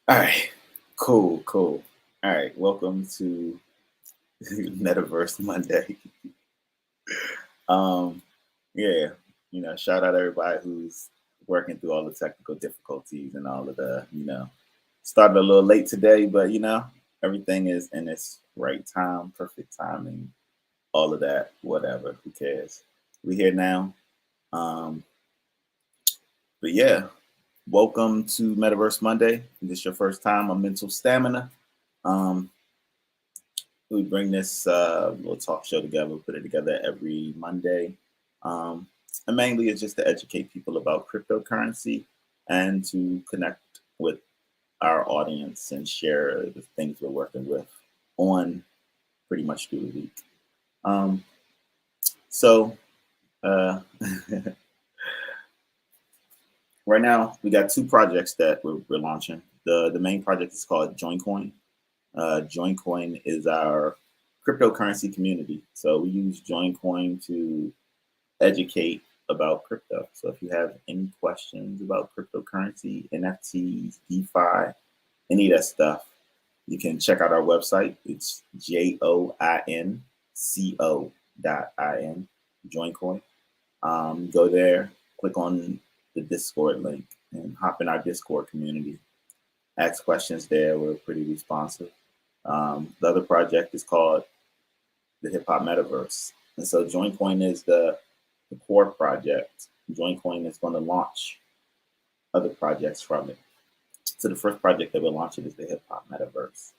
All right, cool. All right, welcome to Metaverse Monday. Um, yeah, shout out everybody who's working through all the technical difficulties and all of the. Started a little late today, but everything is in its right time, perfect timing, all of that, whatever. Who cares? We here now. Um, but yeah, welcome to Metaverse Monday. If this is your first time on Mental Stamina. Um, we bring this little talk show together, put it together every Monday. Um, and mainly it's just to educate people about cryptocurrency and to connect with our audience and share the things we're working with on pretty much through the week. Um, so uh, right now we got two projects that we're launching. The main project is called JoinCoin. JoinCoin is our cryptocurrency community. So we use JoinCoin to educate about crypto. So if you have any questions about cryptocurrency, NFTs, DeFi, any of that stuff, you can check out our website. It's JoinCo.in, JoinCoin. Go there, click on the Discord link, and hop in our Discord community. Ask questions there. We're pretty responsive. The other project is called the Hip Hop Metaverse. And so JoinCoin is the core project. JoinCoin is going to launch other projects from it. So the first project that we're launching is the Hip Hop Metaverse.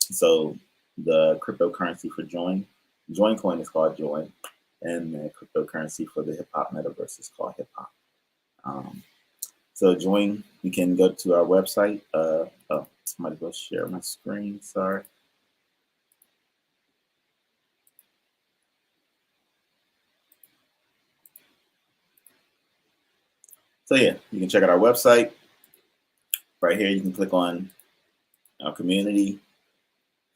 So the cryptocurrency for JoinCoin is called Join, and the cryptocurrency for the Hip Hop Metaverse is called Hip Hop. So Join, you can go to our website. Somebody go share my screen. Sorry. So yeah, you can check out our website. Right here, you can click on our community.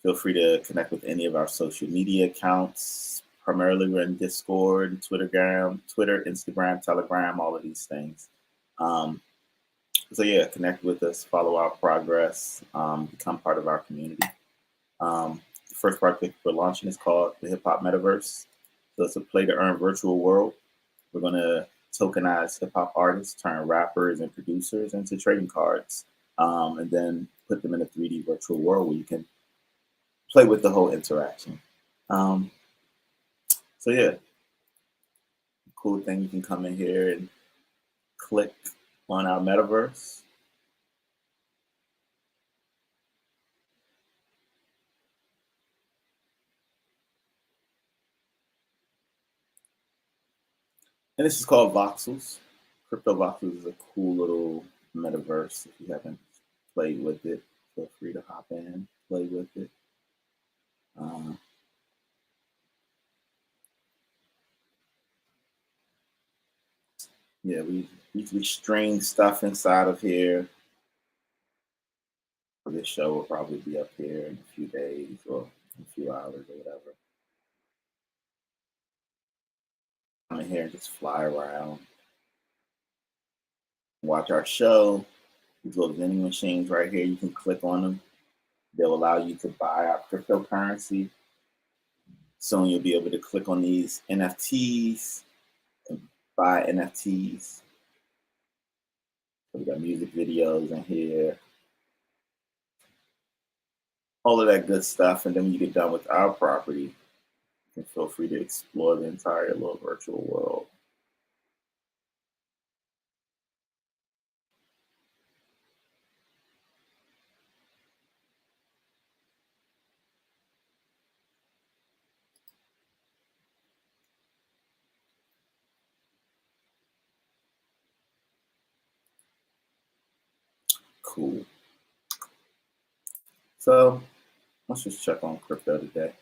Feel free to connect with any of our social media accounts. Primarily, we're in Discord, Twitter, Instagram, Telegram, all of these things. So yeah, connect with us, follow our progress, become part of our community. The first project we're launching is called the Hip Hop Metaverse. So it's a play to earn virtual world. We're gonna tokenize hip hop artists, turn rappers and producers into trading cards, and then put them in a 3D virtual world where you can play with the whole interaction. Um, so yeah, cool thing, you can come in here and click on our metaverse. And this is called Voxels. Crypto Voxels is a cool little metaverse. If you haven't played with it, feel free to hop in, play with it. Uh, yeah, we string stuff inside of here. This show will probably be up here in a few days or a few hours or whatever. Come in here and just fly around, watch our show. These little vending machines right here, you can click on them. They'll allow you to buy our cryptocurrency. Soon you'll be able to click on these NFTs and buy NFTs. So we got music videos in here, all of that good stuff. And then when you get done with our property, you can feel free to explore the entire little virtual world. Cool. So let's just check on crypto today.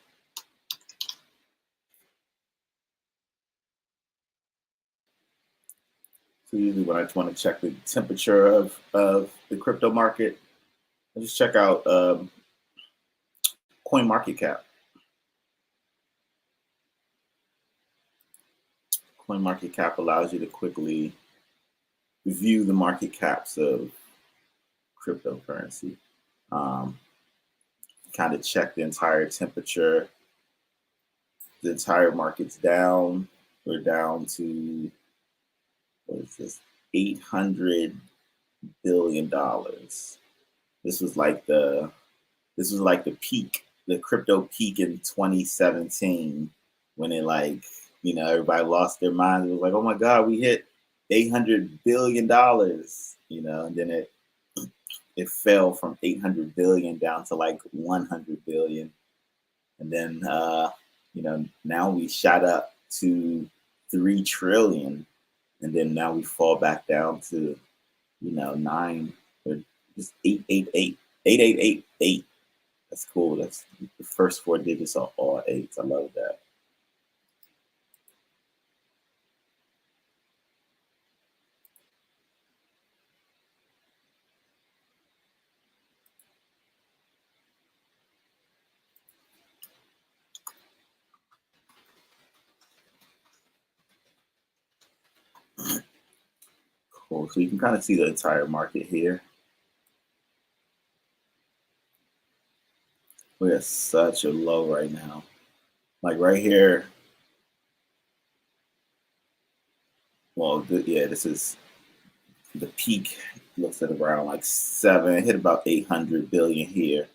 So usually when I want to check the temperature of the crypto market, I just check out Coin Market Cap. Coin Market Cap allows you to quickly view the market caps of cryptocurrency. Um, Kind of check the entire temperature. The entire market's down. We're down to, what is this, $800 billion. This was like the this was like the peak, the crypto peak in 2017, when it, like, everybody lost their minds. It was like, oh my God, we hit $800 billion, and then it fell from 800 billion down to like 100 billion. And then, now we shot up to 3 trillion. And then now we fall back down to, nine, or just 8888. That's cool. That's the first 4 digits are all eights. I love that. Cool. So you can kind of see the entire market here. We're at such a low right now. Like right here, well, yeah, this is the peak. Looks at around like 7, hit about 800 billion here.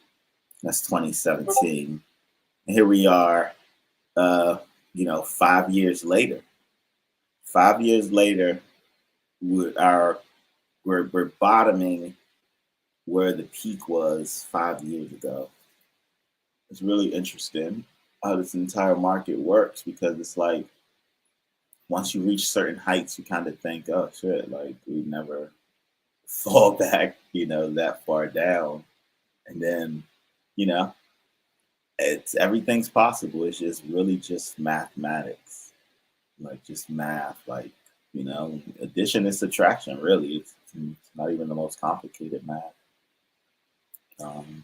That's 2017. And here we are, 5 years later. 5 years later, we're bottoming where the peak was 5 years ago. It's really interesting how this entire market works, because it's like, once you reach certain heights, you kind of think, oh shit, like we never fall back, that far down. And then, you know, everything's possible. It's just really just mathematics, like just math, like, addition and subtraction. Really, it's not even the most complicated math. Um,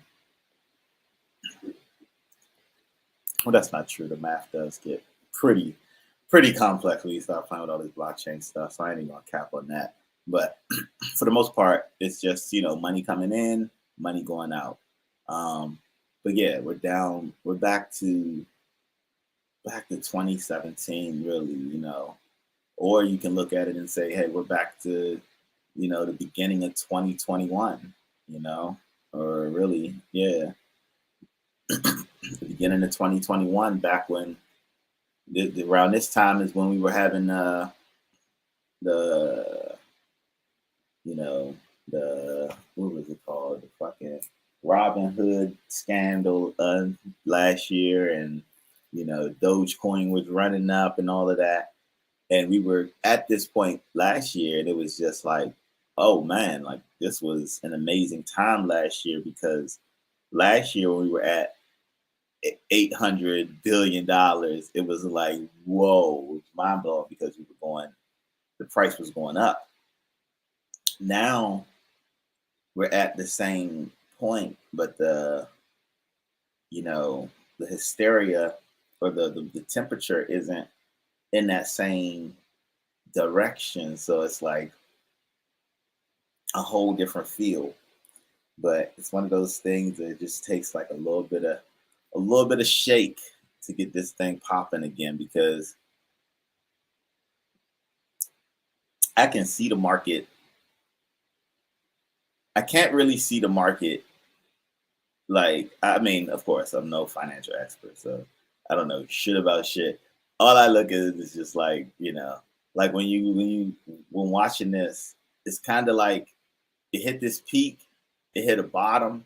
well, that's not true. The math does get pretty complex when you start playing with all this blockchain stuff. So I ain't even gonna cap on that. But for the most part, it's just, money coming in, money going out. But yeah, we're down. We're back to 2017, really. Or you can look at it and say, hey, we're back to, the beginning of 2021. Or really, yeah, the beginning of 2021, back when around this time is when we were having the you know the what was it called, the fucking Robin Hood scandal last year, and Dogecoin was running up and all of that, and we were at this point last year, and it was just like, oh man, like this was an amazing time last year, because last year when we were at $800 billion, it was like, whoa, it was mind blowing, because the price was going up. Now we're at the same point, but you know, the hysteria, or the temperature isn't in that same direction. So it's like a whole different feel. But it's one of those things that just takes like a little bit of shake to get this thing popping again, because I can see the market. I can't really see the market. Like, I mean, of course, I'm no financial expert, so I don't know shit about shit. All I look at is just like, like when watching this, it's kind of like it hit this peak, it hit a bottom,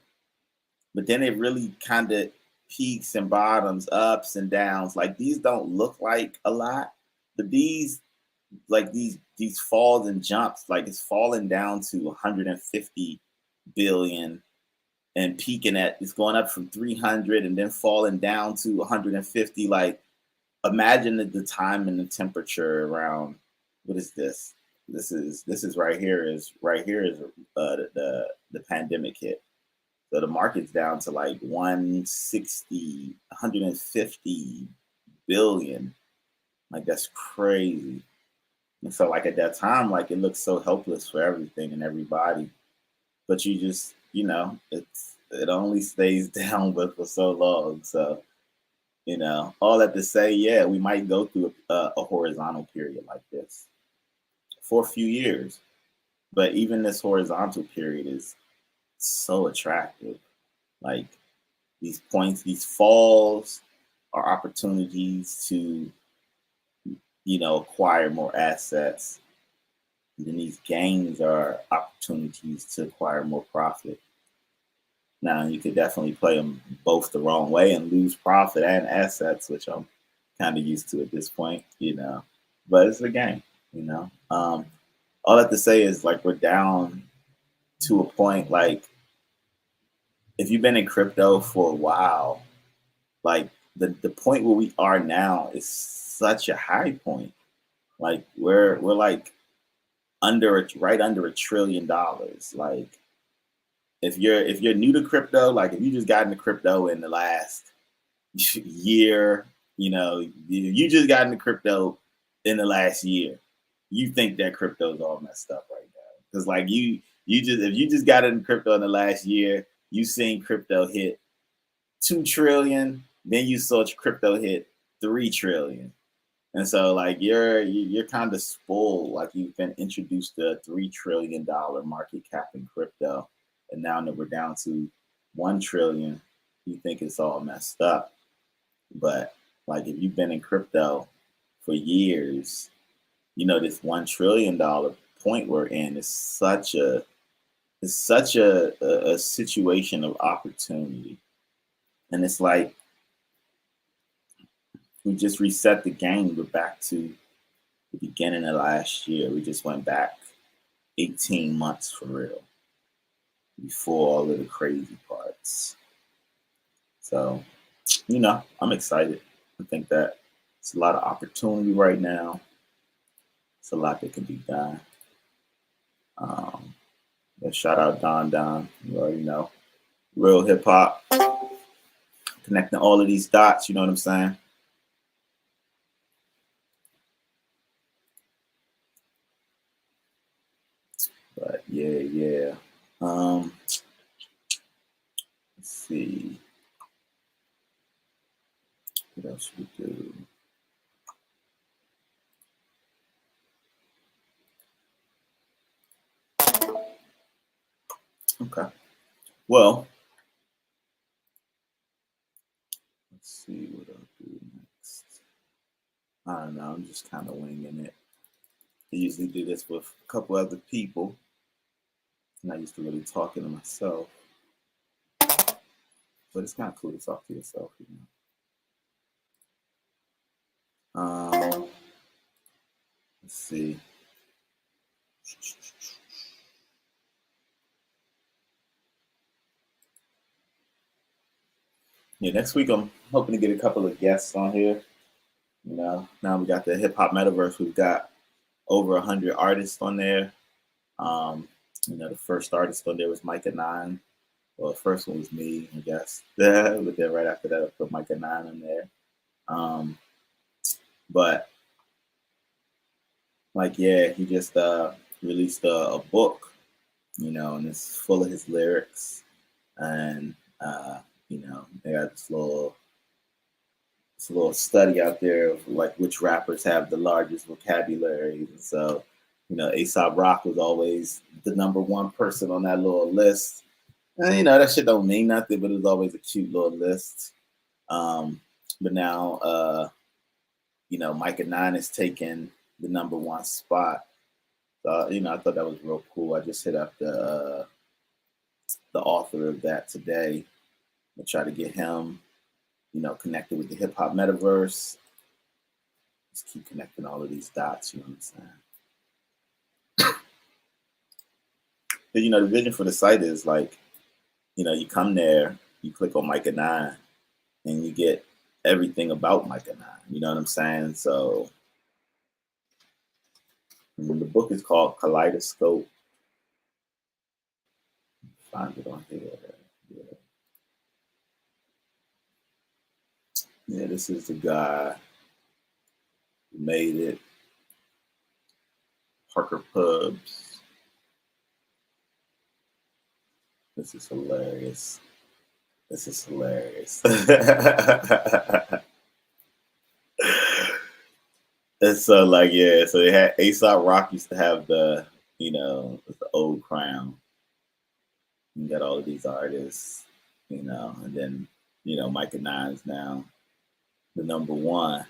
but then it really kind of peaks and bottoms, ups and downs. Like, these don't look like a lot, but these falls and jumps, like it's falling down to 150 billion, and peaking at, it's going up from 300 and then falling down to 150. Like, imagine the time and the temperature around, what is this? This is right here is the pandemic hit. So the market's down to like 160, 150 billion. Like, that's crazy. And so, like, at that time, like, it looked so helpless for everything and everybody. but you just, it only stays down but for so long. So, all that to say, yeah, we might go through a horizontal period like this for a few years. But even this horizontal period is so attractive. Like these points, these falls are opportunities to, acquire more assets. And then these gains are opportunities to acquire more profit. Now you could definitely play them both the wrong way and lose profit and assets, which I'm kind of used to at this point. But it's a game, you know. All I have to say is like we're down to a point like if you've been in crypto for a while, like the point where we are now is such a high point. Like we're like right under $1 trillion. Like if you're new to crypto, like if you just got into crypto in the last year, you just got into crypto in the last year, you think that crypto's all messed up right now. Because like if you just got into crypto in the last year, you seen crypto hit 2 trillion, then you saw crypto hit 3 trillion. And so like you're kind of spoiled, like you've been introduced to a $3 trillion market cap in crypto. And now that we're down to 1 trillion, you think it's all messed up. But like if you've been in crypto for years, this $1 trillion point we're in is such a situation of opportunity. And it's like we just reset the game. We're back to the beginning of last year. We just went back 18 months for real before all of the crazy parts. So, I'm excited. I think that it's a lot of opportunity right now. It's a lot that can be done. Shout out Don. You already know. Real hip hop. Connecting all of these dots, you know what I'm saying? But yeah. Let's see. What else should we do? Okay. Well, let's see what I'll do next. I don't know. I'm just kind of winging it. I usually do this with a couple other people. I'm not used to really talking to myself. But it's kind of cool to talk to yourself, Let's see. Yeah, next week I'm hoping to get a couple of guests on here. Now we got the hip hop metaverse. We've got over 100 artists on there. The first artist on there was Micah 9. Well, the first one was me, I guess. But then right after that, I put Micah 9 on there. But like, yeah, he just released a book, and it's full of his lyrics. And they got this little study out there of like which rappers have the largest vocabulary. And so, A$AP Rock was always the number one person on that little list. And that shit don't mean nothing, but it was always a cute little list. But now Micah 9 is taking the number one spot. So, I thought that was real cool. I just hit up the author of that today and try to get him, connected with the hip hop metaverse. Just keep connecting all of these dots, you know what I'm saying? But, the vision for the site is like, you come there, you click on Micah 9, and you get everything about Micah 9. You know what I'm saying? So the book is called Kaleidoscope. Find it on here. Yeah, this is the guy who made it. Parker Pubs. This is hilarious. This is hilarious. And so like yeah, so they had Aesop Rock used to have the the old crown. You got all of these artists, and then Micah Nine's now the number one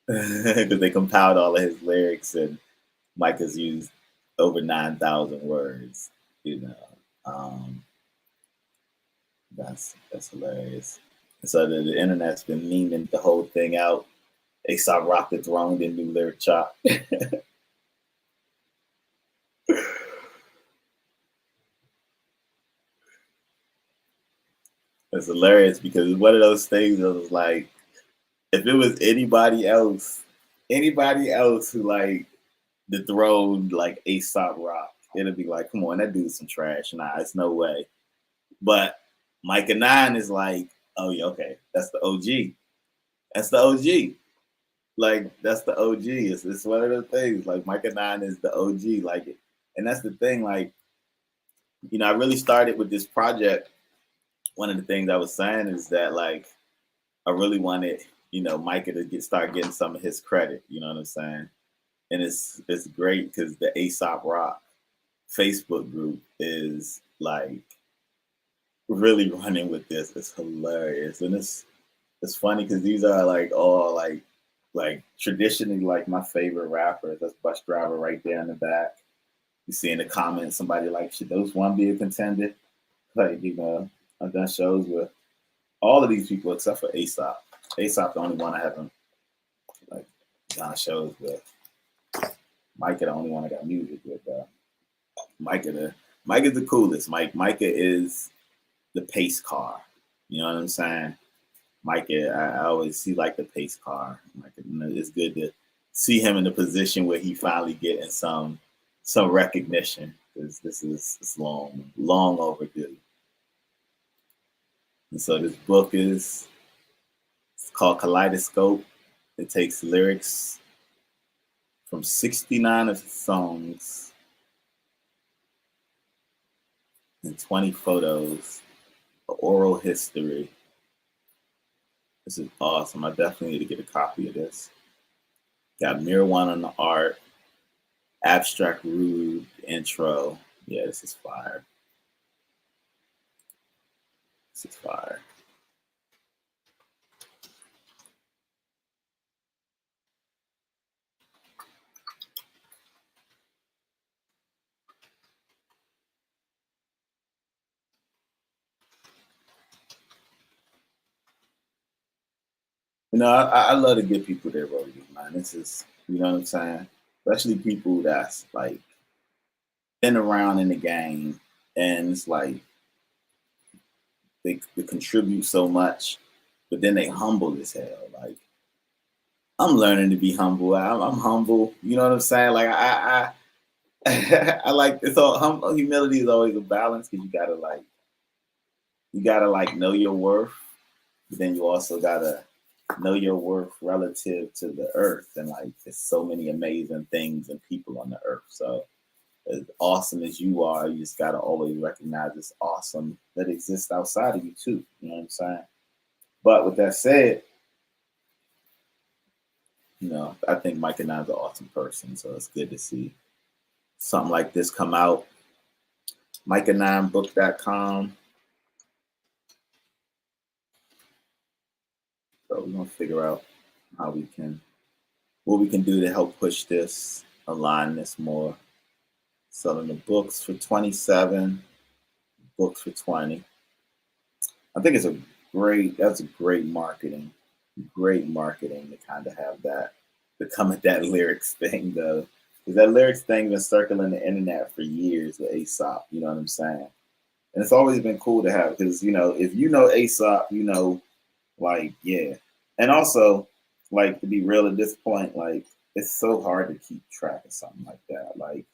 because they compiled all of his lyrics and Mike has used over 9,000 words. You know, um, that's hilarious. And so the internet's been memeing the whole thing out. Aesop Rock the Throne, then new lyric chop. It's hilarious because it's one of those things that was like, if it was anybody else who like dethroned like Aesop Rock, it'd be like, come on, that dude's some trash. Nah, it's no way. But Micah Nine is like, oh yeah, okay, that's the OG. That's the OG. Like that's the OG. It's one of those things. Like Micah Nine is the OG. Like, and that's the thing. Like, I really started with this project. One of the things I was saying is that like I really wanted, Micah to start getting some of his credit. You know what I'm saying? And it's great because the Aesop Rock Facebook group is like really running with this. It's hilarious, and it's funny because these are like all like traditionally like my favorite rappers. That's Bus Driver right there in the back. You see in the comments somebody like, should those one be a contender? Like I've done shows with all of these people except for Aesop. Aesop the only one I haven't like done shows with. Micah the only one I got music with. Micah's the coolest. Micah is the pace car. You know what I'm saying? Micah, I always see like the pace car. Micah, it's good to see him in a position where he finally getting some recognition because this is it's long overdue. And so this book it's called Kaleidoscope. It takes lyrics from 69 of his songs and 20 photos, oral history. This is awesome. I definitely need to get a copy of this. Got Mirwan on the art, Abstract Rude intro. Yeah, this is fire. This is fire. I love to give people their roses, man. This is, you know what I'm saying? Especially people that's like been around in the game and it's like they contribute so much, but then they humble as hell. Like I'm learning to be humble. I'm humble. You know what I'm saying? Like I like it's all humility is always a balance because you gotta like know your worth, but then you also gotta know your worth relative to the earth and like there's so many amazing things and people on the earth. So as awesome as you are, you just gotta always recognize it's awesome that exists outside of you too. You know what I'm saying? But with that said, I think Mike and I's an awesome person, so it's good to see something like this come out. MikeandNineBook.com. So we're gonna figure out how what we can do to help push this, align this more. Selling the books for 27, books for 20. I think that's a great marketing to kind of have that, to come at that lyrics thing though. Because that lyrics thing been circling the internet for years with Aesop, you know what I'm saying? And it's always been cool to have because if you know Aesop, like yeah. And also, like to be real at this point, like it's so hard to keep track of something like that. Like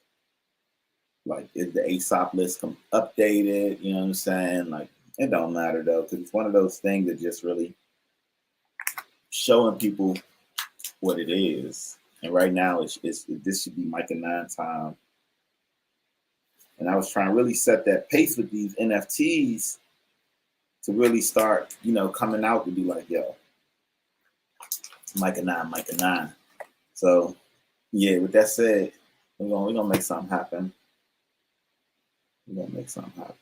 is the Aesop list updated? You know what I'm saying? Like it don't matter though, because it's one of those things that just really showing people what it is. And right now, it's this should be Micah Nine time. And I was trying to really set that pace with these NFTs to really start, coming out to be like, yo, Micah 9, Micah 9. So yeah, with that said, we're gonna make something happen. We're gonna make something happen.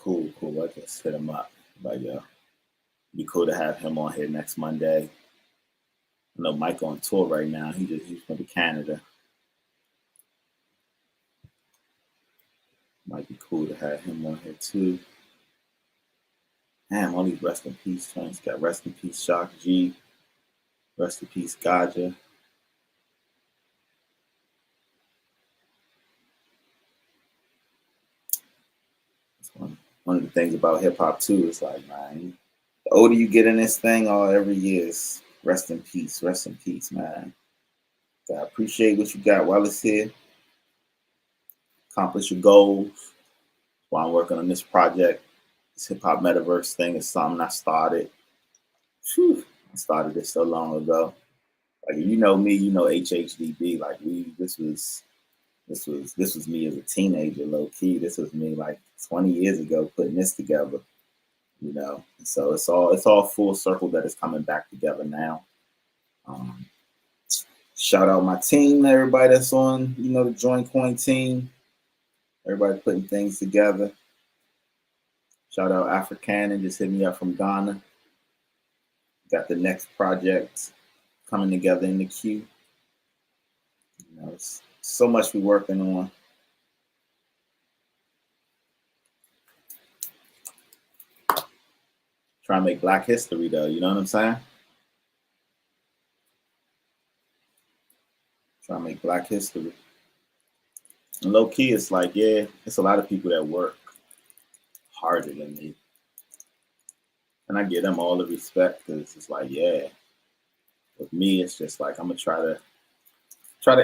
Cool. I just hit him up. Like, yeah, be cool to have him on here next Monday. I know Mike on tour right now. He's going to Canada. Might be cool to have him on here too. Damn, all these rest in peace joints. Got rest in peace Shock G. Rest in peace Gaja. One of the things about hip hop too is like, man, the older you get in this thing, every year is rest in peace, man. So I appreciate what you got while it's here. Accomplish your goals. While I'm working on this project, this hip hop metaverse thing is something I started. I started it so long ago. Like, you know me, you know HHDB. Like, this was me as a teenager, low key. This was me like 20 years ago putting this together. So it's all full circle that is coming back together now. Shout out my team, everybody that's on, the Join Coin team. Everybody putting things together. Shout out African, just hit me up from Ghana. Got the next project coming together in the queue. It's so much we're working on. Trying to make Black history, though. You know what I'm saying? Trying to make Black history. And low key, it's like, yeah, it's a lot of people that work harder than me. And I give them all the respect because it's like, yeah, with me, it's just like I'm gonna try to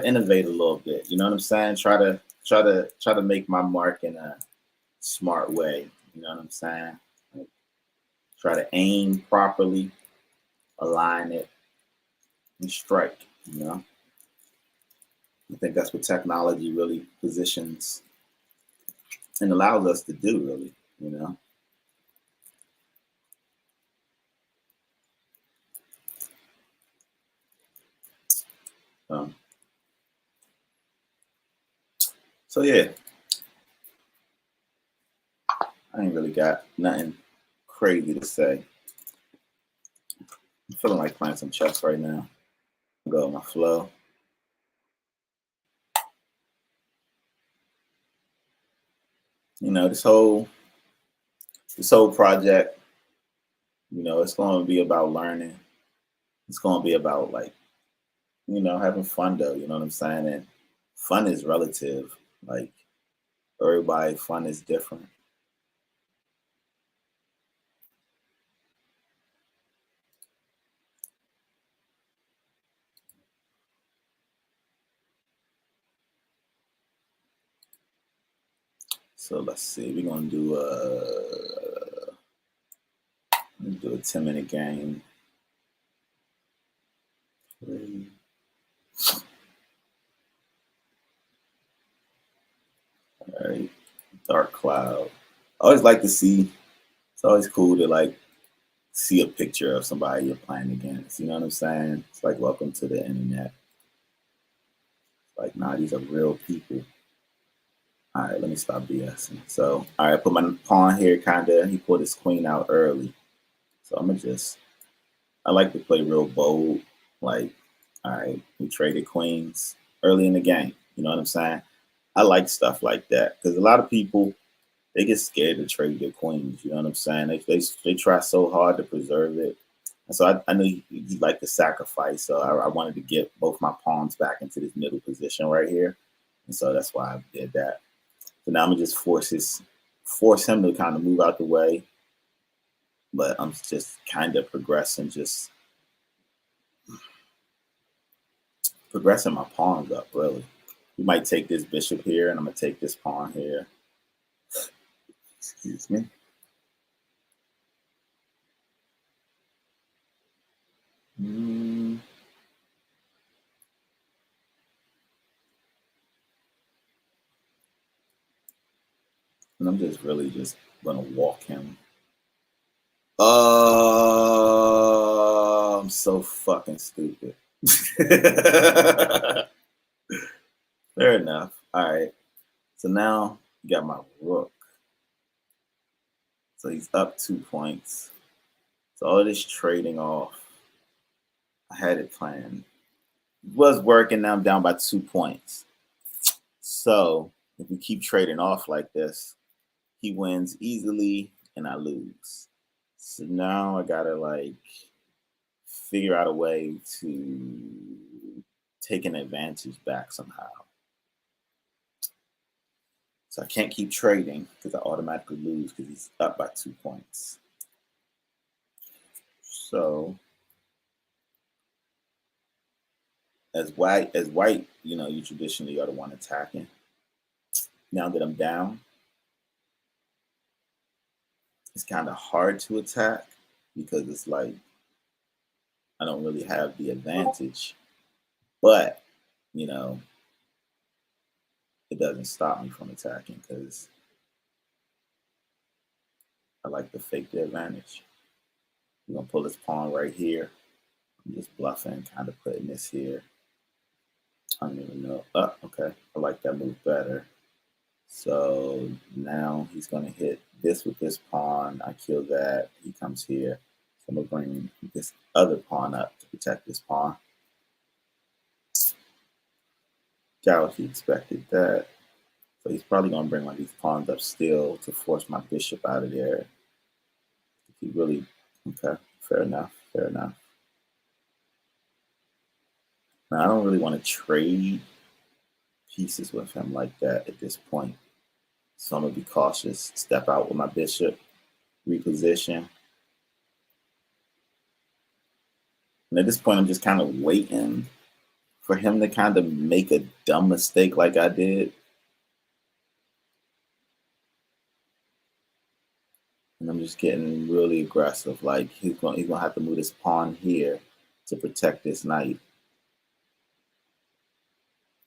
innovate a little bit. You know what I'm saying? Try to make my mark in a smart way. You know what I'm saying? Like, try to aim properly, align it, and strike. I think that's what technology really positions and allows us to do, really. So yeah, I ain't really got nothing crazy to say. I'm feeling like playing some chess right now. Go with my flow. This whole project, it's going to be about learning. It's going to be about like, having fun though. You know what I'm saying? And fun is relative. Like, everybody, fun is different. So let's see. We're gonna do a 10-minute game. All right. Dark cloud. I always like to see. It's always cool to like see a picture of somebody you're playing against. You know what I'm saying? It's like welcome to the internet. Like, nah, these are real people. All right, let me stop BSing. So, all right, put my pawn here, kinda. He pulled his queen out early. So I like to play real bold. Like, all right, we traded queens early in the game. You know what I'm saying? I like stuff like that because a lot of people, they get scared to trade their queens. You know what I'm saying? They try so hard to preserve it. And so I knew he'd like to sacrifice. So I wanted to get both my pawns back into this middle position right here. And so that's why I did that. So now I'm gonna just force him to kind of move out the way. But I'm just kind of progressing, just progressing my pawns up, really. We might take this bishop here, and I'm going to take this pawn here. Excuse me. And I'm just really just going to walk him. Oh, I'm so fucking stupid. Fair enough. All right. So now you got my rook. So he's up 2 points. So all this trading off, I had it planned. It was working. Now I'm down by 2 points. So if we keep trading off like this, he wins easily and I lose. So now I gotta like figure out a way to take an advantage back somehow. So I can't keep trading because I automatically lose because he's up by 2 points. So as white, you know, you traditionally are the one attacking. Now that I'm down, it's kind of hard to attack because it's like I don't really have the advantage. But, you know, it doesn't stop me from attacking because I like to fake the advantage. I'm going to pull this pawn right here. I'm just bluffing, kind of putting this here. I don't even know. Oh, okay. I like that move better. So now he's going to hit this with this pawn. I kill that. He comes here. So I'm going to bring this other pawn up to protect this pawn. Doubt he expected that. So he's probably going to bring one of these pawns up still to force my bishop out of there. If he really, okay, fair enough, fair enough. Now I don't really want to trade pieces with him like that at this point. So I'm going to be cautious, step out with my bishop, reposition. And at this point, I'm just kind of waiting for him to kind of make a dumb mistake like I did. And I'm just getting really aggressive. Like he's gonna have to move this pawn here to protect this knight.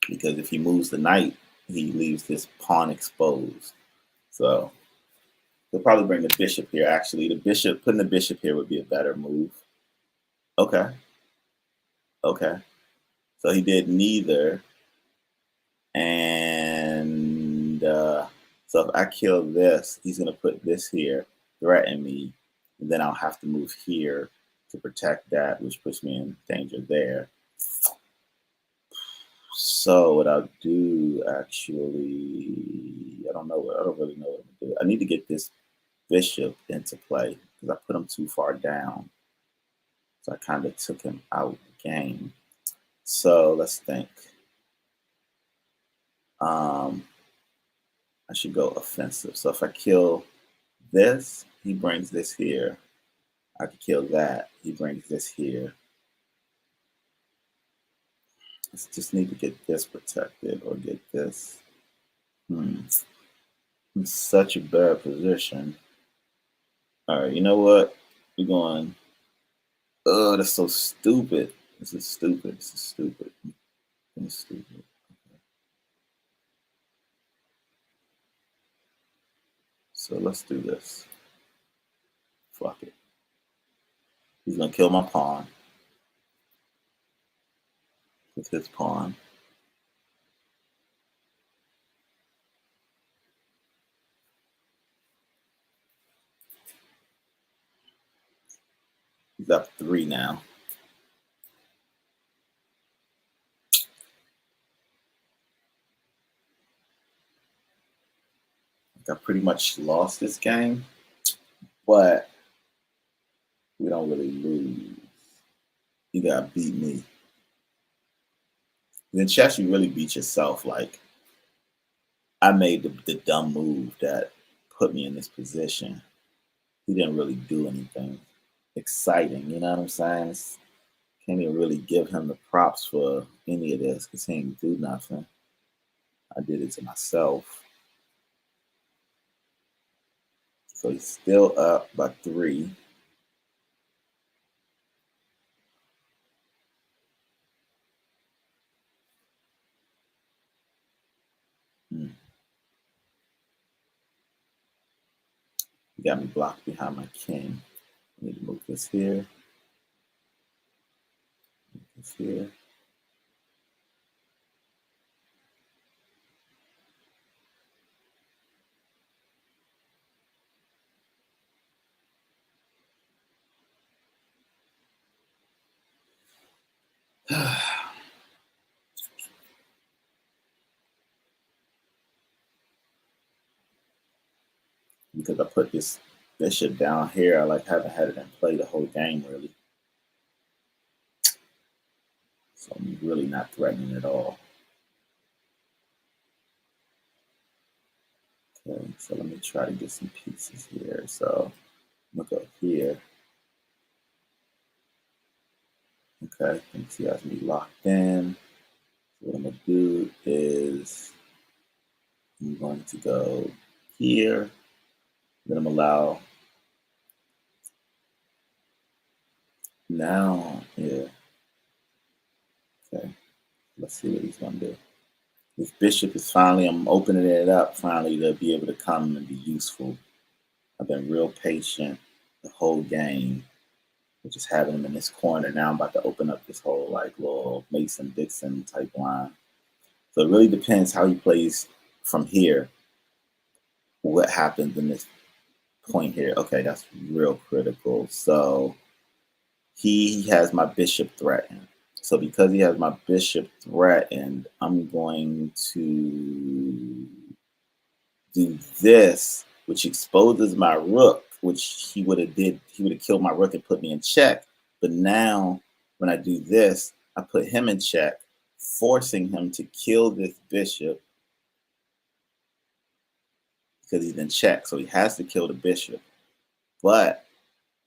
Because if he moves the knight, he leaves this pawn exposed. So he'll probably bring the bishop here. Actually, putting the bishop here would be a better move. Okay. Okay. So he did neither. And so if I kill this, he's going to put this here, threaten me. And then I'll have to move here to protect that, which puts me in danger there. So what I'll do, actually, I don't really know what to do. I need to get this bishop into play because I put him too far down. So I kind of took him out of the game. So let's think. I should go offensive. So if I kill this, he brings this here. I could kill that. He brings this here. I just need to get this protected or get this. In such a bad position. All right, you know what? We're going. Oh, that's so stupid. This is stupid. This is stupid. This is stupid. So let's do this. Fuck it. He's gonna kill my pawn with his pawn. He's up 3 now. I pretty much lost this game, but we don't really lose. You gotta beat me. In chess, you really beat yourself. Like, I made the dumb move that put me in this position. He didn't really do anything exciting, you know what I'm saying? It's Can't even really give him the props for any of this because he ain't do nothing. I did it to myself. So he's still up by 3. Hmm. He got me blocked behind my king. I need to move this here. Move this here. Because I put this bishop down here, I like haven't had it in play the whole game really. So I'm really not threatening at all. Okay, so let me try to get some pieces here. So look up here. Okay, you can see has me locked in. So what I'm gonna do is I'm going to go here. Then I'm allow now. Yeah. Okay. Let's see what he's gonna do. This bishop is finally. I'm opening it up finally to be able to come and be useful. I've been real patient the whole game, which is having him in this corner. Now I'm about to open up this whole like little Mason Dixon type line. So it really depends how he plays from here. What happens in this point here? Okay, that's real critical. So he has my bishop threatened. So because he has my bishop threatened, I'm going to do this, which exposes my rook, which he would have killed my rook and put me in check. But now when I do this, I put him in check, forcing him to kill this bishop because he's in check. So he has to kill the bishop. But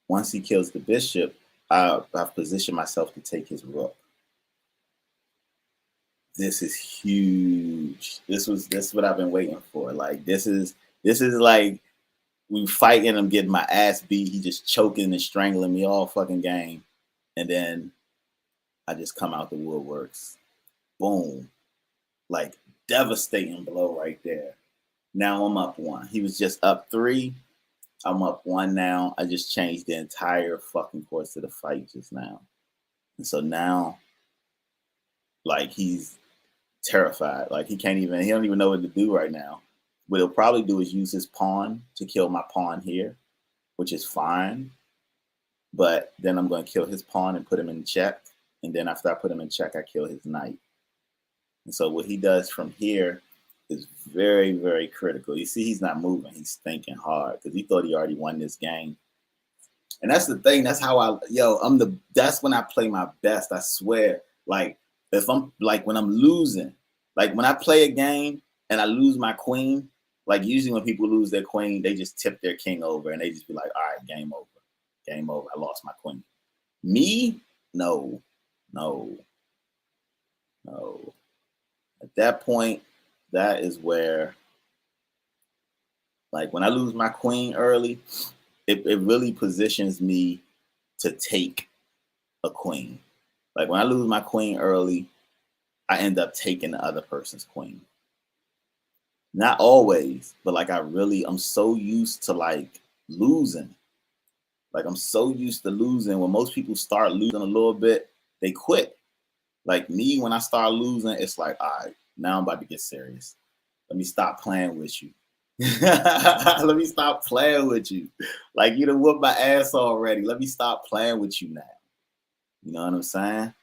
once he kills the bishop, I've positioned myself to take his rook. This is huge. This is what I've been waiting for. Like this is like we fighting. I'm getting my ass beat. He just choking and strangling me all fucking game, and then I just come out the woodworks. Boom, like devastating blow right there. Now I'm up 1. He was just up 3. I'm up 1 now. I just changed the entire fucking course of the fight just now, and so now, like he's terrified. Like he don't even know what to do right now. What he'll probably do is use his pawn to kill my pawn here, which is fine. But then I'm going to kill his pawn and put him in check. And then after I put him in check, I kill his knight. And so what he does from here is very, very critical. You see, he's not moving. He's thinking hard because he thought he already won this game. And that's the thing. That's how that's when I play my best. I swear. Like if I'm like when I'm losing, like when I play a game and I lose my queen, like usually when people lose their queen, they just tip their king over and they just be like, all right, game over. Game over. I lost my queen. Me? No. No. No. At that point, that is where, like when I lose my queen early, it really positions me to take a queen. Like when I lose my queen early, I end up taking the other person's queen. Not always, but like I'm so used to like losing. Like I'm so used to losing. When most people start losing a little bit, they quit. Like me, when I start losing, it's like, all right, now I'm about to get serious. Let me stop playing with you. Let me stop playing with you. Like you done whooped my ass already. Let me stop playing with you now. You know what I'm saying?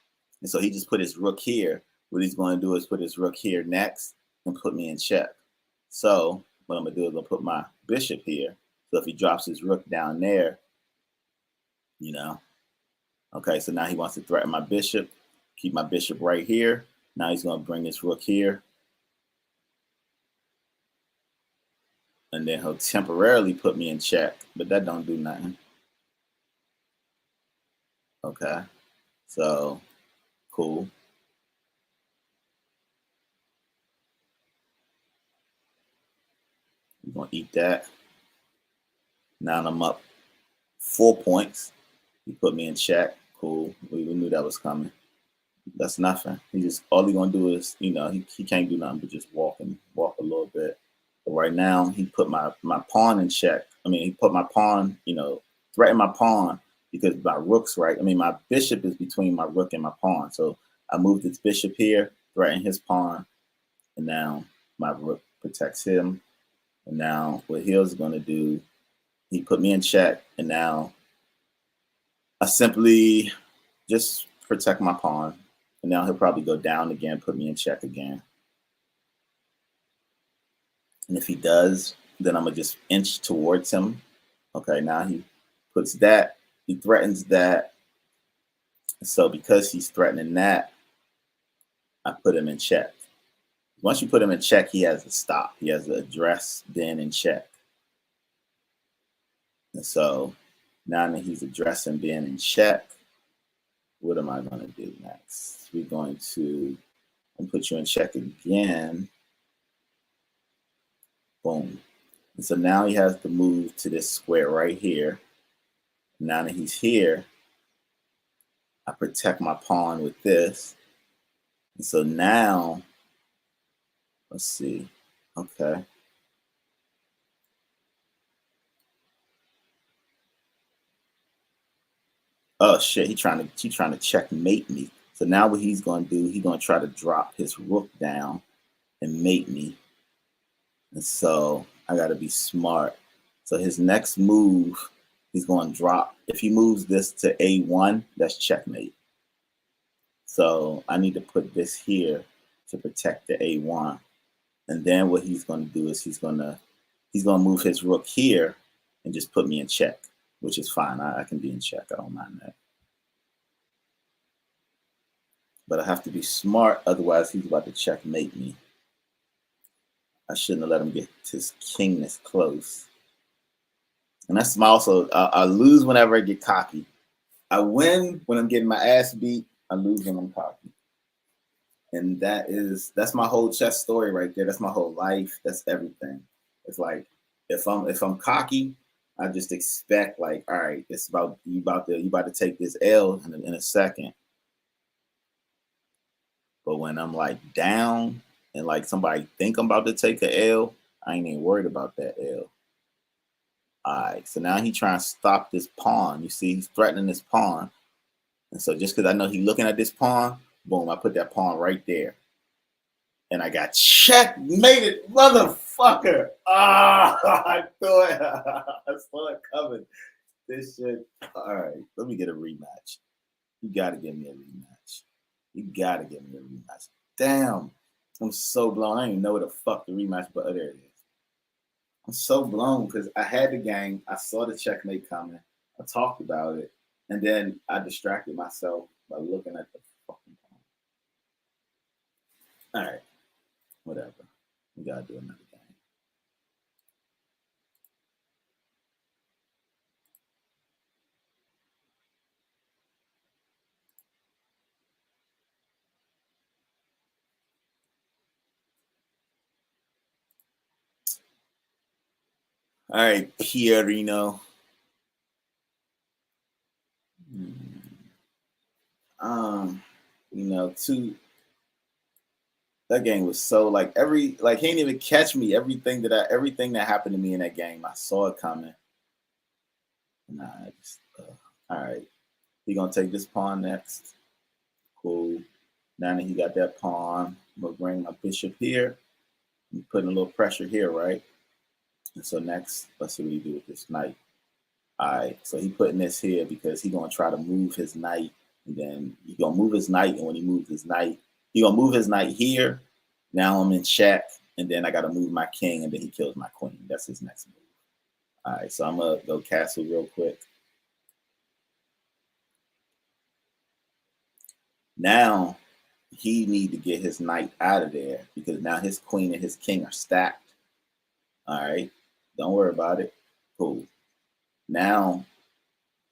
And so he just put his rook here. What he's going to do is put his rook here next and put me in check. So what I'm going to do is I'll put my bishop here. So if he drops his rook down there, you know, okay, so now he wants to threaten my bishop, keep my bishop right here. Now he's going to bring his rook here. And then he'll temporarily put me in check, but that don't do nothing. Okay. So cool. We're gonna eat that. Now I'm up 4 points. He put me in check. Cool. We knew that was coming. That's nothing. All he gonna do is, he can't do nothing but just walk a little bit. But right now he put my pawn in check. I mean, he put my pawn, threatened my pawn because my rook's right. I mean, my bishop is between my rook and my pawn. So I moved this bishop here, threatened his pawn, and now my rook protects him. And now what he's gonna do, he put me in check, and now I simply just protect my pawn. And now he'll probably go down again, put me in check again. And if he does, then I'm going to just inch towards him. Okay, now he puts that. He threatens that. So because he's threatening that, I put him in check. Once you put him in check, he has to stop. He has to address being in check. And so now that he's addressing being in check, what am I going to do next? We're going to put you in check again. Boom. And so now he has to move to this square right here. Now that he's here, I protect my pawn with this. And so now, let's see. Okay. Oh shit, he's trying to checkmate me. So now what he's gonna do, he's gonna try to drop his rook down and mate me. And so I gotta be smart. So his next move, he's gonna drop. If he moves this to A1, that's checkmate. So I need to put this here to protect the A1. And then what he's gonna do is he's gonna move his rook here and just put me in check, which is fine. I can be in check. I don't mind that. But I have to be smart, otherwise he's about to checkmate me. I shouldn't have let him get his king this close. And that's my also, I lose whenever I get cocky. I win when I'm getting my ass beat. I lose when I'm cocky. And that's my whole chess story right there. That's my whole life. That's everything. It's like if I'm cocky, I just expect like, all right, it's about you about to take this L in a second. But when I'm like down and like somebody think I'm about to take a L, I ain't even worried about that L. All right, so now he trying to stop this pawn. You see, he's threatening this pawn. And so just because I know he's looking at this pawn, boom, I put that pawn right there. And I got checkmated, motherfucker. I saw it coming. This shit. All right, let me get a rematch. You got to give me a rematch. You got to give me a rematch. Damn, I'm so blown. I didn't even know what the fuck the rematch, but there it is. I'm so blown because I had the game. I saw the checkmate coming. I talked about it. And then I distracted myself by looking at the fucking pawn. All right. Whatever. We gotta do another game. All right, Pierino. That game was so like he didn't even catch me. Everything that happened to me in that game, I saw it coming. Nah, all right. He gonna take this pawn next. Cool. Now that he got that pawn, I'm gonna bring my bishop here. I'm putting a little pressure here, right? And so next, let's see what he do with this knight. All right, so he putting this here because he gonna try to move his knight, and then he gonna move his knight, and when he moves his knight, he gonna move his knight here. Now I'm in check, and then I gotta move my king, and then he kills my queen. That's his next move. All right, so I'm gonna go castle real quick. Now he need to get his knight out of there because now his queen and his king are stacked. All right, don't worry about it. Cool. Now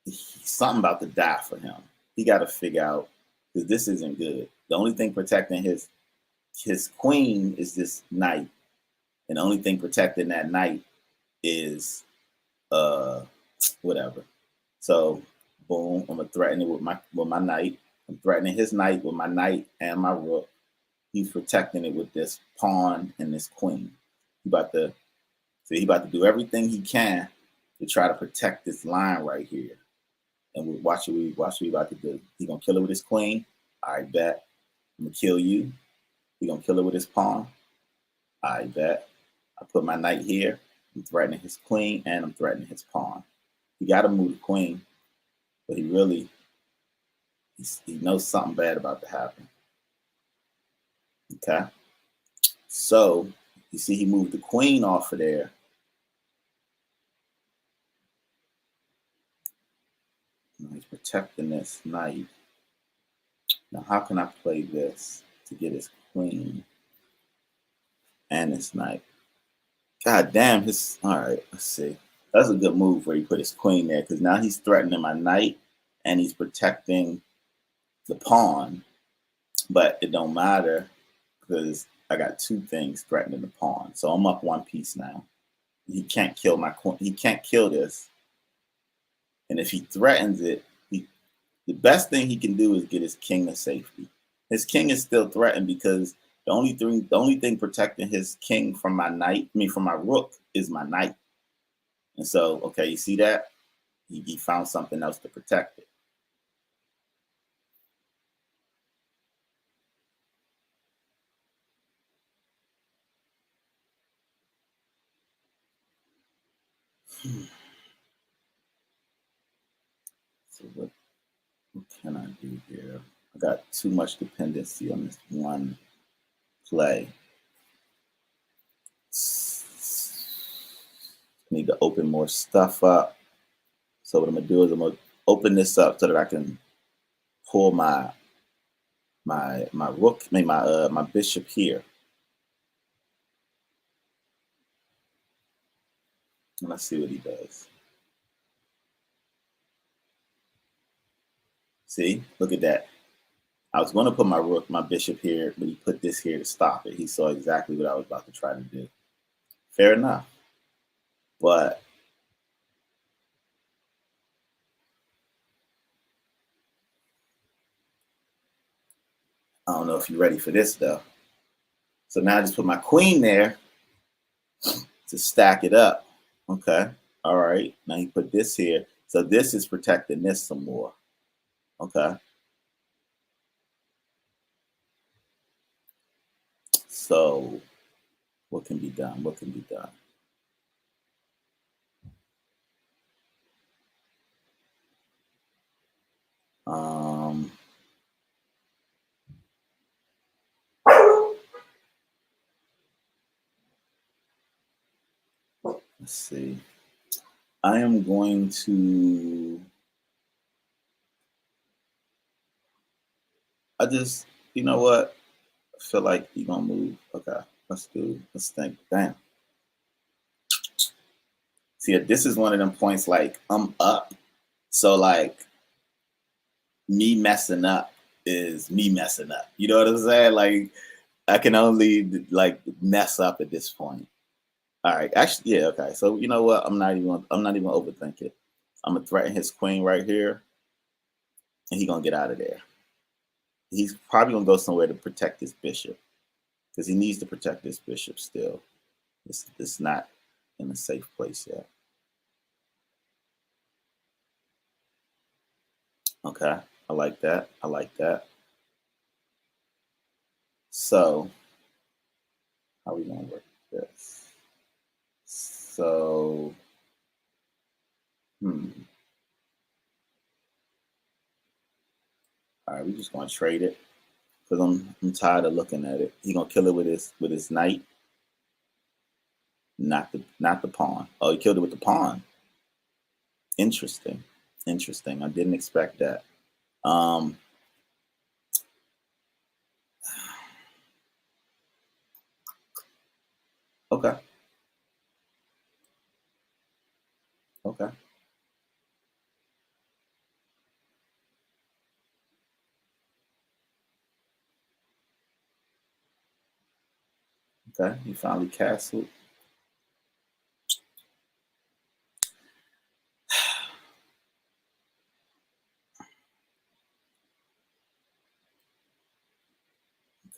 something about to die for him. he got to figure out, because this isn't good. The only thing protecting his queen is this knight, and the only thing protecting that knight is uh whatever. So boom, I'm gonna threaten it with my knight. I'm threatening his knight with my knight and my rook. He's protecting it with this pawn and this queen. He about to do everything he can to try to protect this line right here. And watch what we about to do. He gonna kill it with his queen. I bet. I'm gonna kill you. He gonna kill it with his pawn. I bet. I put my knight here. I'm threatening his queen and I'm threatening his pawn. He got to move the queen, but he knows something bad about to happen. Okay, so you see he moved the queen off of there. He's protecting this knight. Now, how can I play this to get his queen and his knight? God damn, all right, let's see. That's a good move where he put his queen there, because now he's threatening my knight and he's protecting the pawn, but it don't matter because I got two things threatening the pawn. So I'm up one piece now. He can't kill my queen. He can't kill this. And if he threatens it, the best thing he can do is get his king to safety. His king is still threatened because the only thing protecting his king from my knight, from my rook, is my knight. And so, okay, you see that? He found something else to protect it. So what can I do here? I got too much dependency on this one play. I need to open more stuff up. So what I'm gonna do is I'm gonna open this up so that I can pull my rook, my bishop here. And let's see what he does. See, look at that. I was going to put my bishop here, but he put this here to stop it. He saw exactly what I was about to try to do. Fair enough. But I don't know if you're ready for this, though. So now I just put my queen there to stack it up. Okay. All right. Now he put this here. So this is protecting this some more. Okay. So what can be done? What can be done? Um, let's see. I am going to. You know what? I feel like you're gonna move. Okay, let's think. Damn. See, this is one of them points like I'm up. So like me messing up is me messing up. You know what I'm saying? Like I can only like mess up at this point. All right. Actually, yeah, okay. So you know what? I'm not even gonna overthink it. I'm gonna threaten his queen right here, and he's gonna get out of there. He's probably gonna go somewhere to protect his bishop. Because he needs to protect this bishop still. It's not in a safe place yet. Okay, I like that. I like that. So, how are we gonna work this? So, all right, we're just gonna trade it because I'm tired of looking at it. He gonna kill it with his knight, not the pawn. Oh, he killed it with the pawn. Interesting, interesting. I didn't expect that. Um, okay, okay. Okay, he finally castled.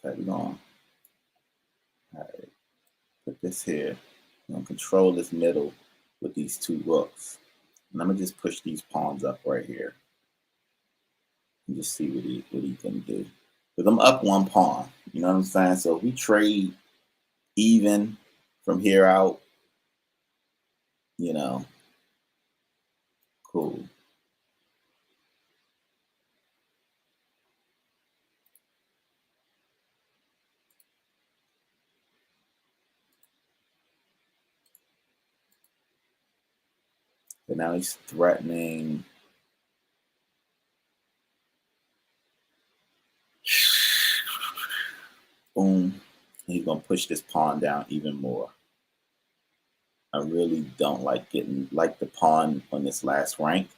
Okay, we're going to put this here. I'm going to control this middle with these two rooks. And I'm going to just push these pawns up right here and just see what he can do. Because I'm up one pawn, you know what I'm saying? So if we trade even from here out, you know, cool. But now he's threatening. Boom. He's going to push this pawn down even more. I really don't like the pawn on this last rank.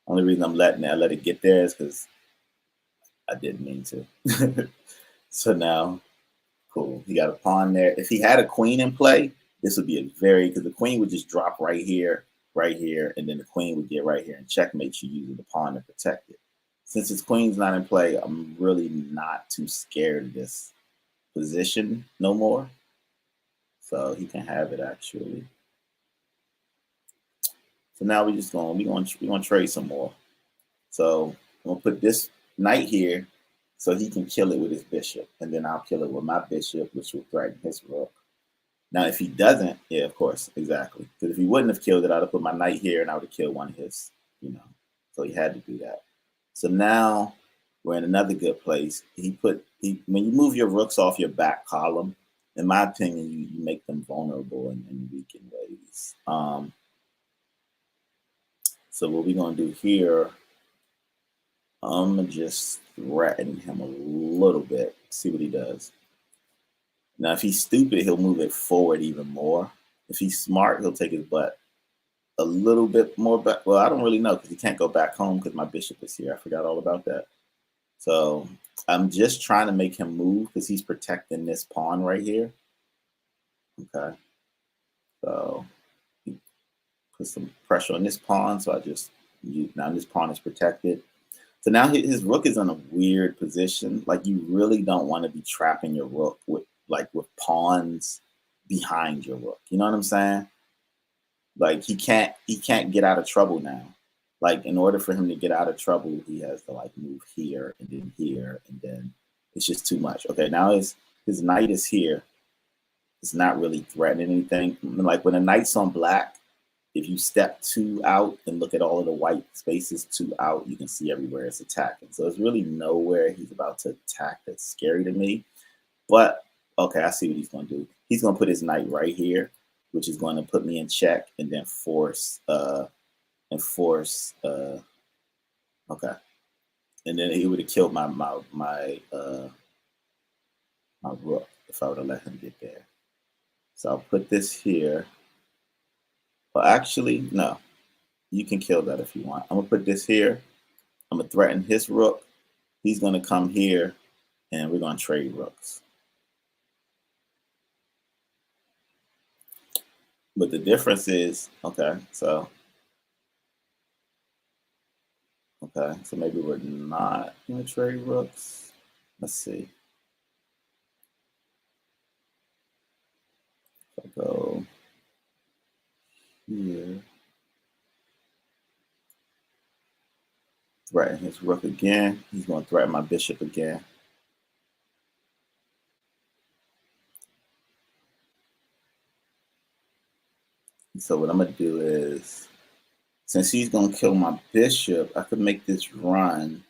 Only reason I'm letting it, I let it get there is because I didn't mean to. So now, cool. He got a pawn there. If he had a queen in play, this would be a because the queen would just drop right here, and then the queen would get right here and checkmate you using the pawn to protect it. Since his queen's not in play, I'm really not too scared of this position no more. So he can have it actually. So now we're gonna trade some more. So I'm gonna put this knight here so he can kill it with his bishop, and then I'll kill it with my bishop, which will threaten his rook. Now, if he doesn't, yeah, of course, exactly. Because if he wouldn't have killed it, I'd have put my knight here, and I would have killed one of his, you know. So he had to do that. So now we're in another good place. When you move your rooks off your back column, in my opinion, you make them vulnerable in weakened ways. So what we're gonna do here, I'm gonna just threaten him a little bit, see what he does. Now, if he's stupid, he'll move it forward even more. If he's smart, he'll take his butt a little bit more back. Well, I don't really know because he can't go back home because my bishop is here. I forgot all about that. So I'm just trying to make him move because he's protecting this pawn right here. Okay. So he put some pressure on this pawn. So now this pawn is protected. So now his rook is in a weird position. Like you really don't want to be trapping your rook with pawns behind your rook. You know what I'm saying? Like he can't get out of trouble now. Like in order for him to get out of trouble, he has to like move here and then it's just too much. Okay, now his knight is here. It's not really threatening anything. Like when a knight's on black, if you step two out and look at all of the white spaces two out, you can see everywhere it's attacking. So there's really nowhere he's about to attack that's scary to me. But okay, I see what he's going to do. He's going to put his knight right here, which is going to put me in check and then force. Okay, and then he would have killed my rook if I would have let him get there. So I'll put this here. Well, actually, no. You can kill that if you want. I'm gonna put this here. I'm gonna threaten his rook. He's gonna come here, and we're gonna trade rooks. But the difference is, okay, so maybe we're not gonna trade rooks. Let's see. If I go here, threaten his rook again. He's gonna threaten my bishop again. So what I'm gonna do is, since he's gonna kill my bishop, I could make this run.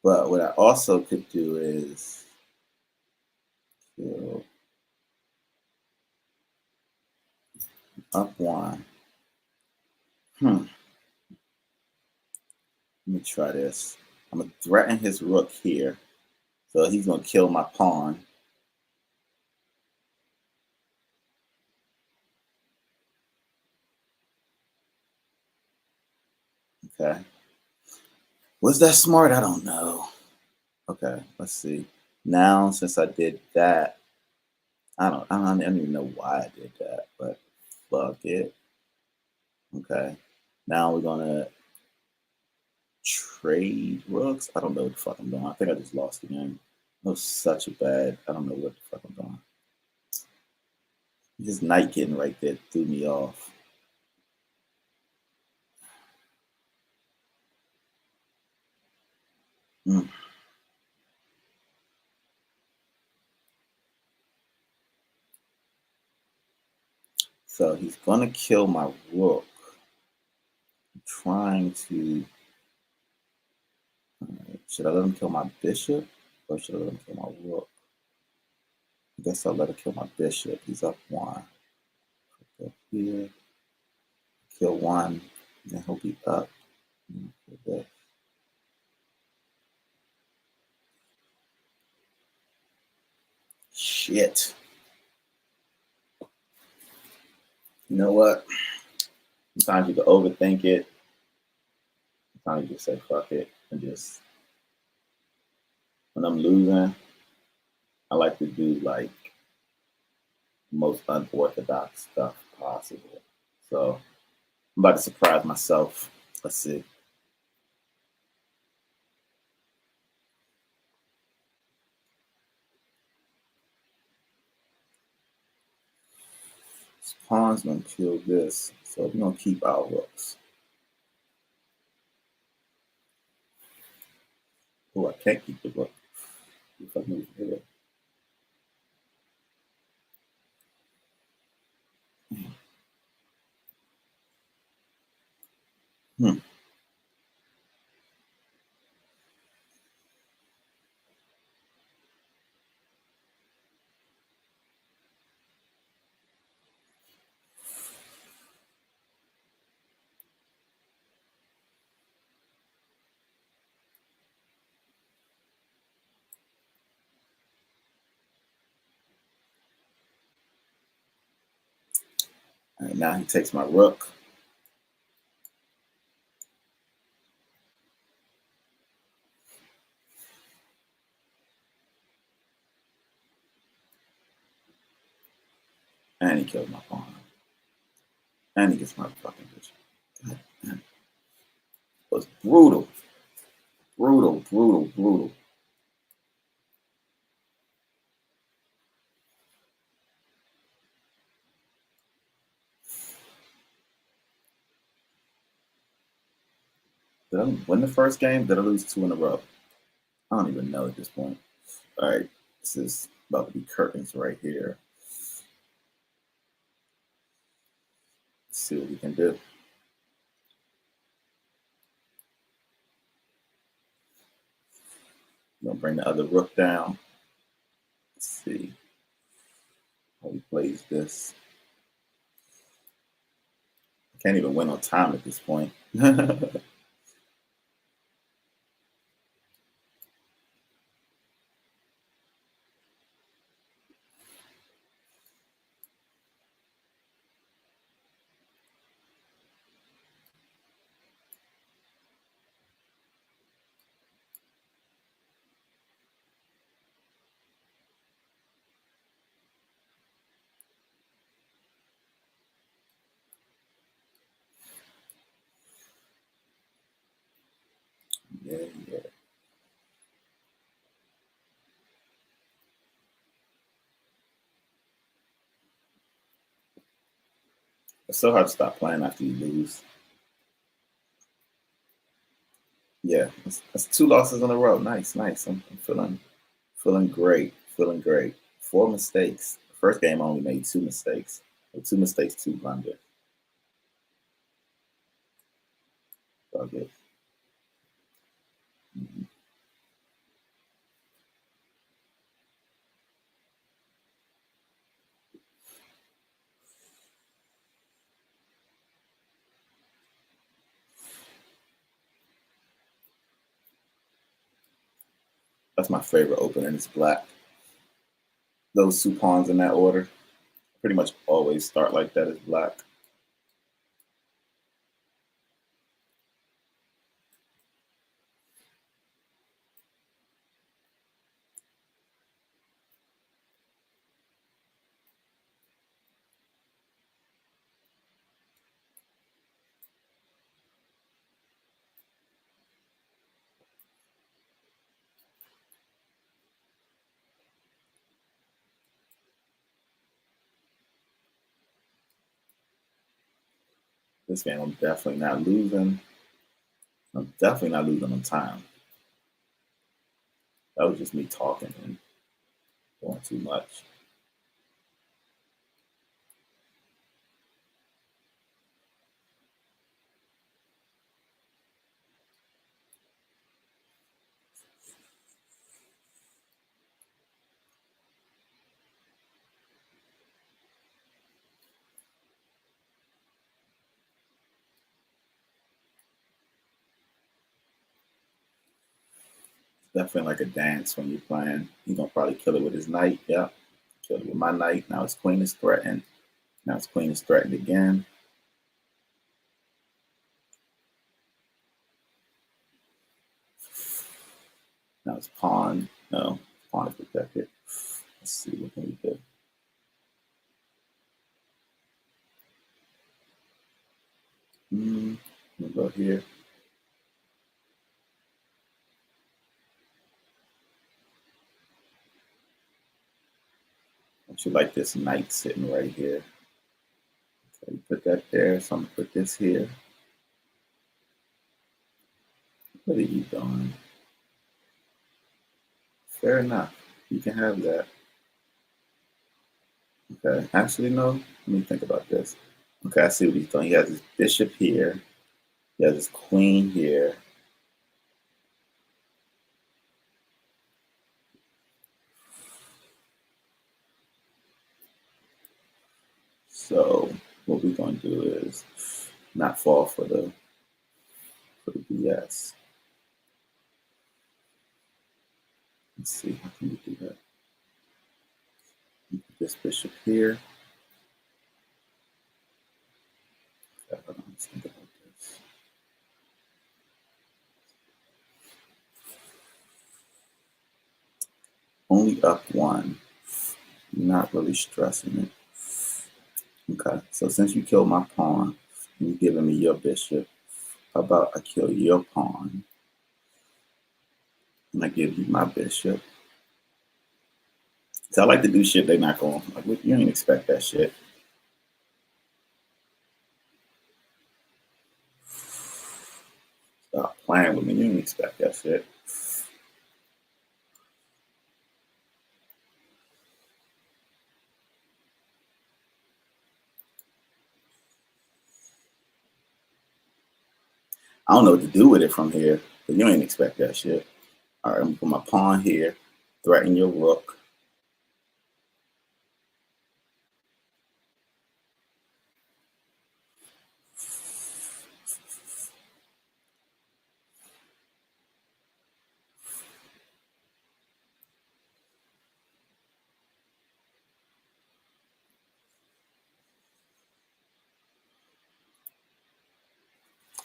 But what I also could do is kill up one. Let me try this. I'm gonna threaten his rook here. So he's gonna kill my pawn. Okay. Was that smart? I don't know. Okay, let's see. Now, since I did that, I don't even know why I did that, but fuck it. Okay. Now we're gonna trade rooks. I don't know what the fuck I'm doing. I think I just lost the game. That was such a bad. I don't know what the fuck I'm doing. This knight getting right there threw me off. Mm. So he's gonna kill my rook. I'm trying to. Should I let him kill my bishop, or should I let him kill my rook? I guess I'll let him kill my bishop. He's up one. Up here, kill one, and he'll be up. Shit. You know what? Sometimes you can overthink it. Sometimes you just say fuck it and just when I'm losing, I like to do like most unorthodox stuff possible. So I'm about to surprise myself. Let's see. This pawn's gonna kill this, so we're gonna keep our rooks. Oh, I can't keep the rook. If I move here. Hmm. All right, now he takes my rook. And he kills my pawn. And he gets my fucking bitch. God damn. It was brutal. Brutal, brutal, brutal. Did I win the first game? Did I lose two in a row? I don't even know at this point. All right, this is about to be curtains right here. Let's see what we can do. I'm gonna bring the other rook down. Let's see how he plays this. I can't even win on time at this point. Yeah, yeah. It's so hard to stop playing after you lose. Yeah, that's two losses in a row. Nice, nice. I'm feeling great. Feeling great. Four mistakes. The first game I only made two mistakes. Well, two mistakes, two blunders. So good. Mhm. That's my favorite opening. It's black. Those two pawns in that order pretty much always start like that as black. This game, I'm definitely not losing. I'm definitely not losing on time. That was just me talking and doing too much. Definitely like a dance when you're playing. He's gonna probably kill it with his knight. Yep. Killed it with my knight. Now his queen is threatened. Now his queen is threatened again. Now his pawn. No, pawn is protected. Let's see what can we do. We'll go here. I should like this knight sitting right here. So you put that there. So I'm gonna put this here. What are you doing? Fair enough. You can have that. Okay. Actually, no. Let me think about this. Okay, I see what he's doing. He has his bishop here. He has his queen here. So what we're gonna do is not fall for the BS. Let's see, how can we do that? Put this bishop here. Okay, hold on, let's think about this. Only up one. Not really stressing it. Okay, so since you killed my pawn, and you're giving me your bishop, how about I kill your pawn, and I give you my bishop? So I like to do shit they're not going, like, you ain't expect that shit. Stop playing with me, you ain't expect that shit. I don't know what to do with it from here, but you ain't expect that shit. All right, I'm gonna put my pawn here, threaten your rook.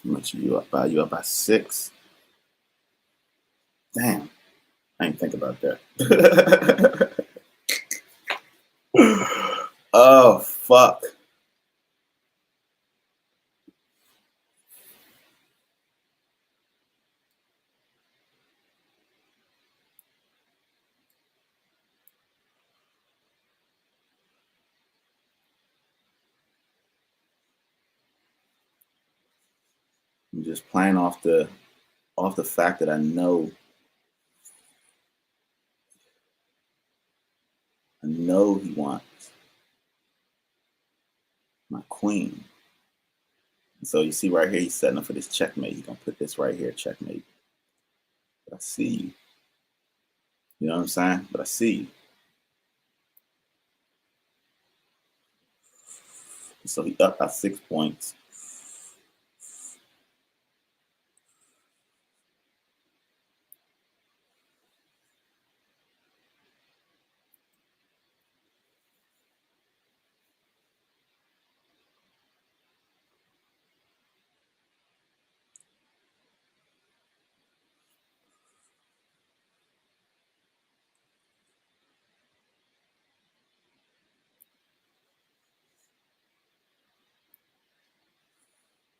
I'm gonna you up by 6. Damn, I didn't think about that. Oh fuck. I'm just playing off the fact that I know he wants my queen. So you see right here, he's setting up for this checkmate. He's gonna put this right here, checkmate. But I see you. You know what I'm saying? But I see you. So he up by 6 points.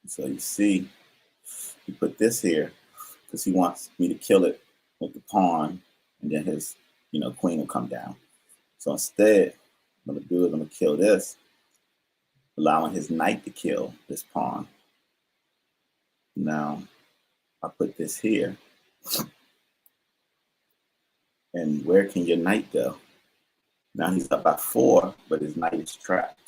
So you see, he put this here because he wants me to kill it with the pawn, and then his, queen will come down. So instead, what I'm gonna do is I'm gonna kill this, allowing his knight to kill this pawn. Now, I put this here. And where can your knight go? Now he's up by 4, but his knight is trapped.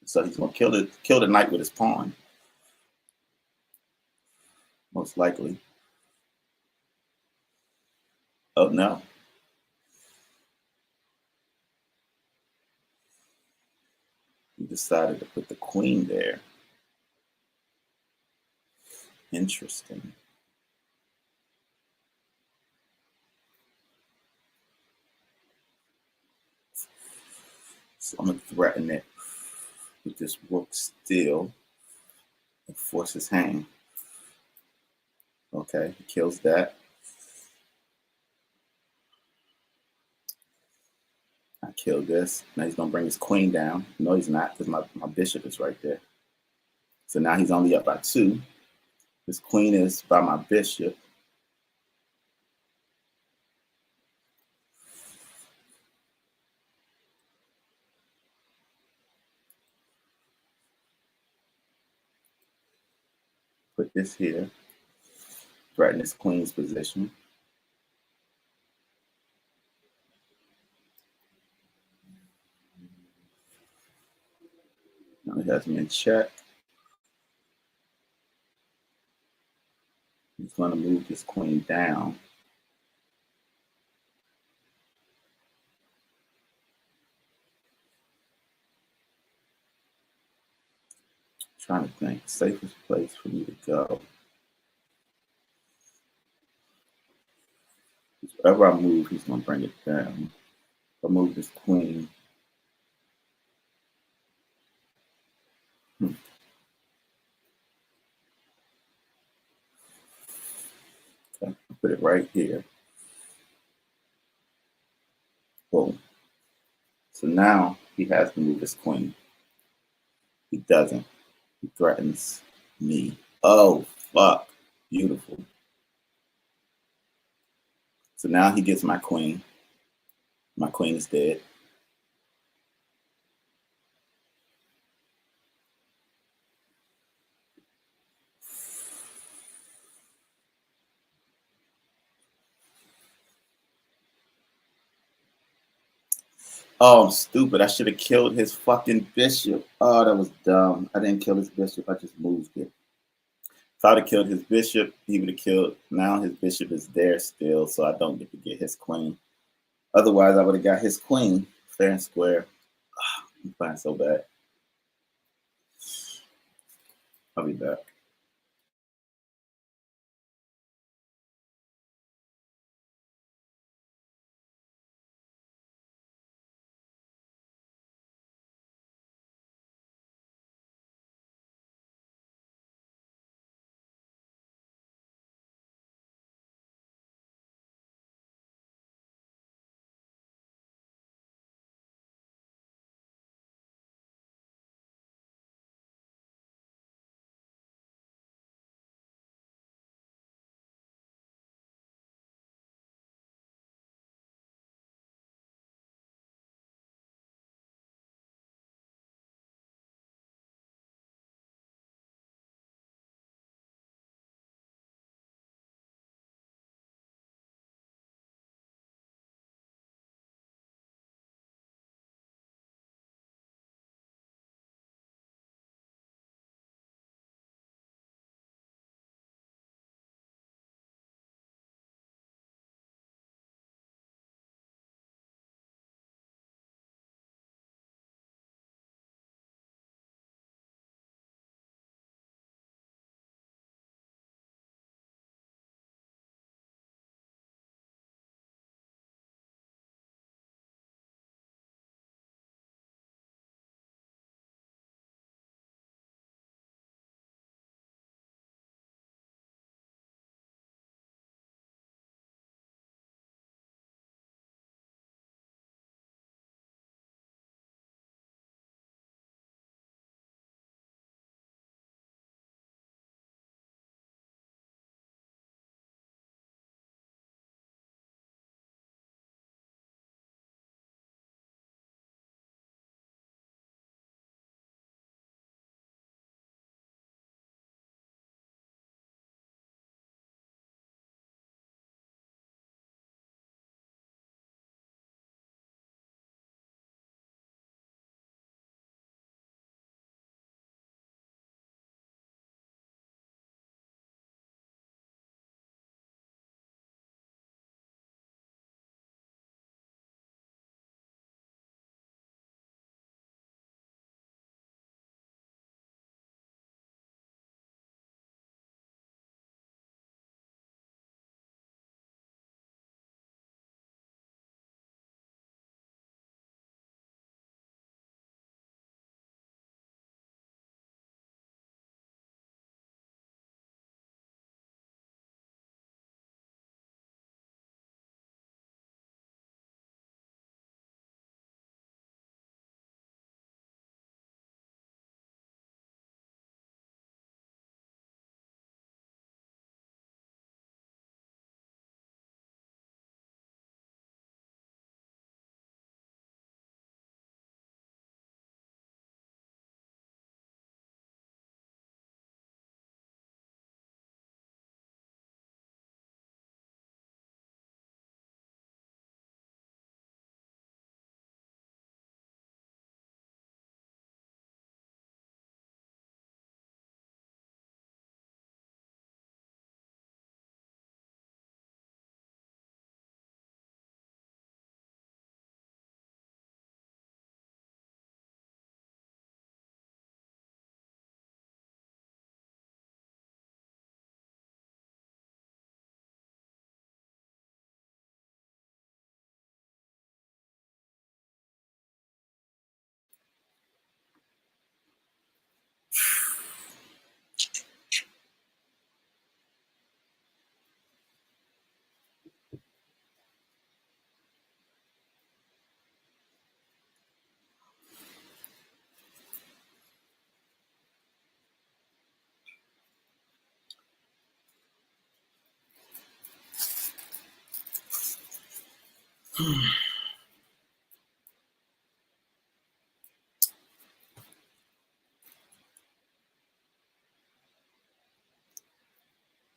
So he's gonna kill the knight with his pawn, most likely. Oh no. He decided to put the queen there. Interesting. So I'm gonna threaten it with this rook still and force his hand. Okay, he kills that. I kill this. Now he's gonna bring his queen down. No, he's not, because my bishop is right there. So now he's only up by 2. His queen is by my bishop. Put this here. Threaten his queen's position. Now he has me in check. He's going to move this queen down. Trying to think, safest place for me to go. Wherever I move, he's going to bring it down. If I move this queen. Okay, I'll put it right here. Boom. So now he has to move his queen. He doesn't. He threatens me. Oh, fuck. Beautiful. So now he gets my queen. My queen is dead. Oh, I'm stupid. I should have killed his fucking bishop. Oh, that was dumb. I didn't kill his bishop. I just moved it. If I'd have killed his bishop, he would have killed. Now his bishop is there still, so I don't get to get his queen. Otherwise, I would have got his queen fair and square. I'm playing so bad. I'll be back.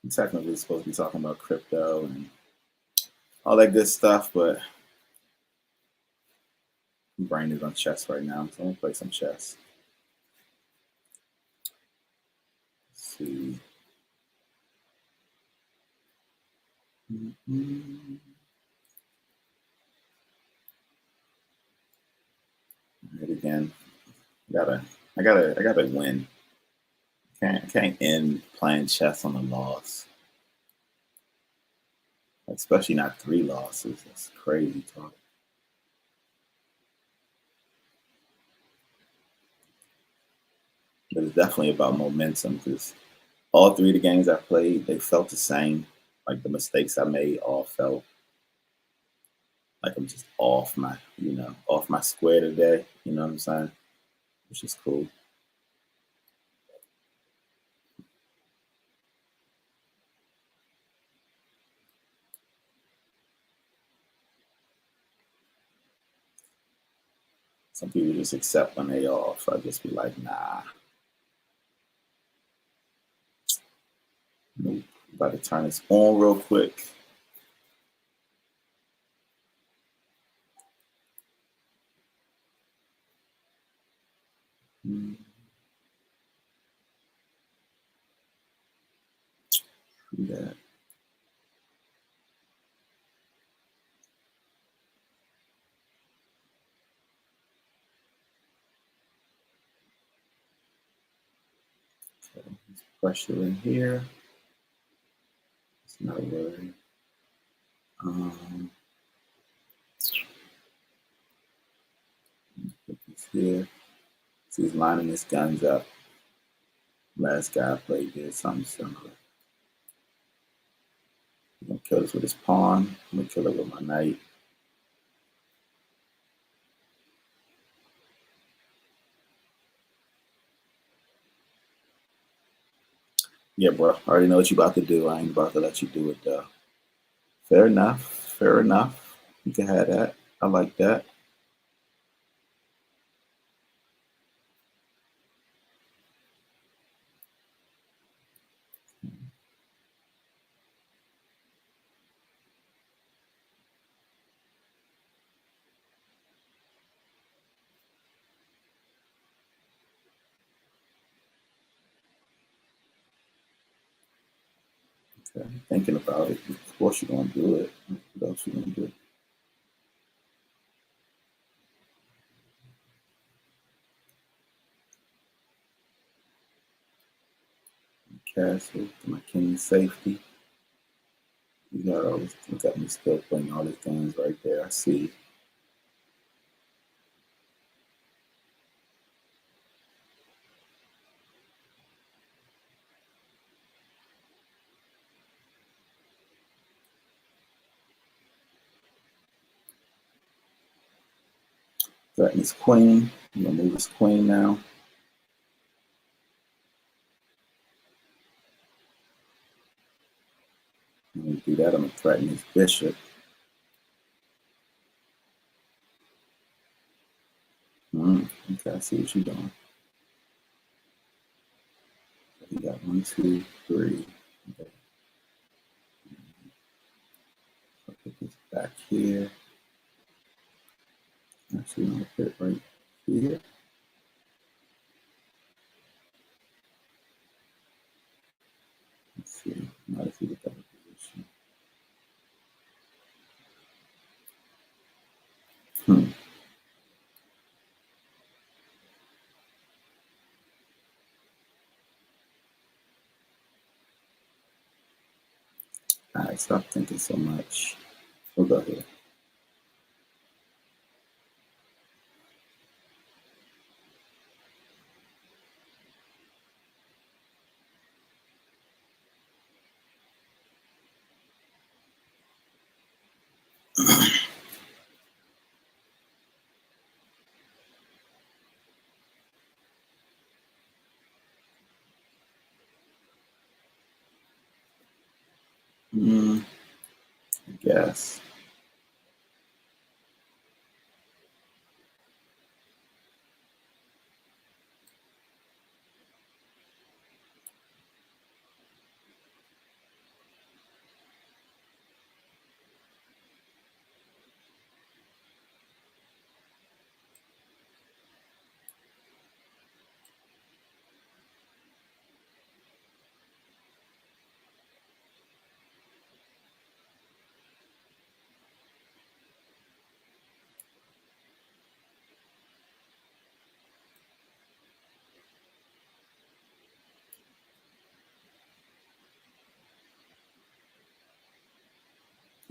Technically supposed to be talking about crypto and all that good stuff, but my brain is on chess right now, so I'm gonna play some chess. Let's see. Right again. I gotta win. I can't end playing chess on a loss, especially not 3 losses. That's crazy talk. But it's definitely about momentum because all 3 of the games I played, they felt the same. Like the mistakes I made all felt like I'm just off my square today. You know what I'm saying? Which is cool. Some people just accept when they off. I just be like, nah, nope. About to turn this on real quick. Do that. Okay. There's pressure in here. It's not a word. Put this here. So he's lining his guns up. Last guy I played did something similar. I'm gonna kill this with his pawn. I'm gonna kill it with my knight. Yeah, bro. I already know what you about to do. I ain't about to let you do it though. Fair enough. Fair enough. You can have that. I like that. Okay. Thinking about it. Of course you're gonna do it. What else you gonna do? Castle. My king's safety. You got all this. You got me still playing all these games right there. I see. Got his queen. I'm gonna move his queen now. I'm gonna do that. I'm gonna threaten his bishop. Okay, I see what you're doing. You got 1, 2, 3. Okay. I'll put this back here. Actually, I'm gonna put it right here. Let's see. Now let's see the double position. All right, stop thinking so much. We'll go here. I guess.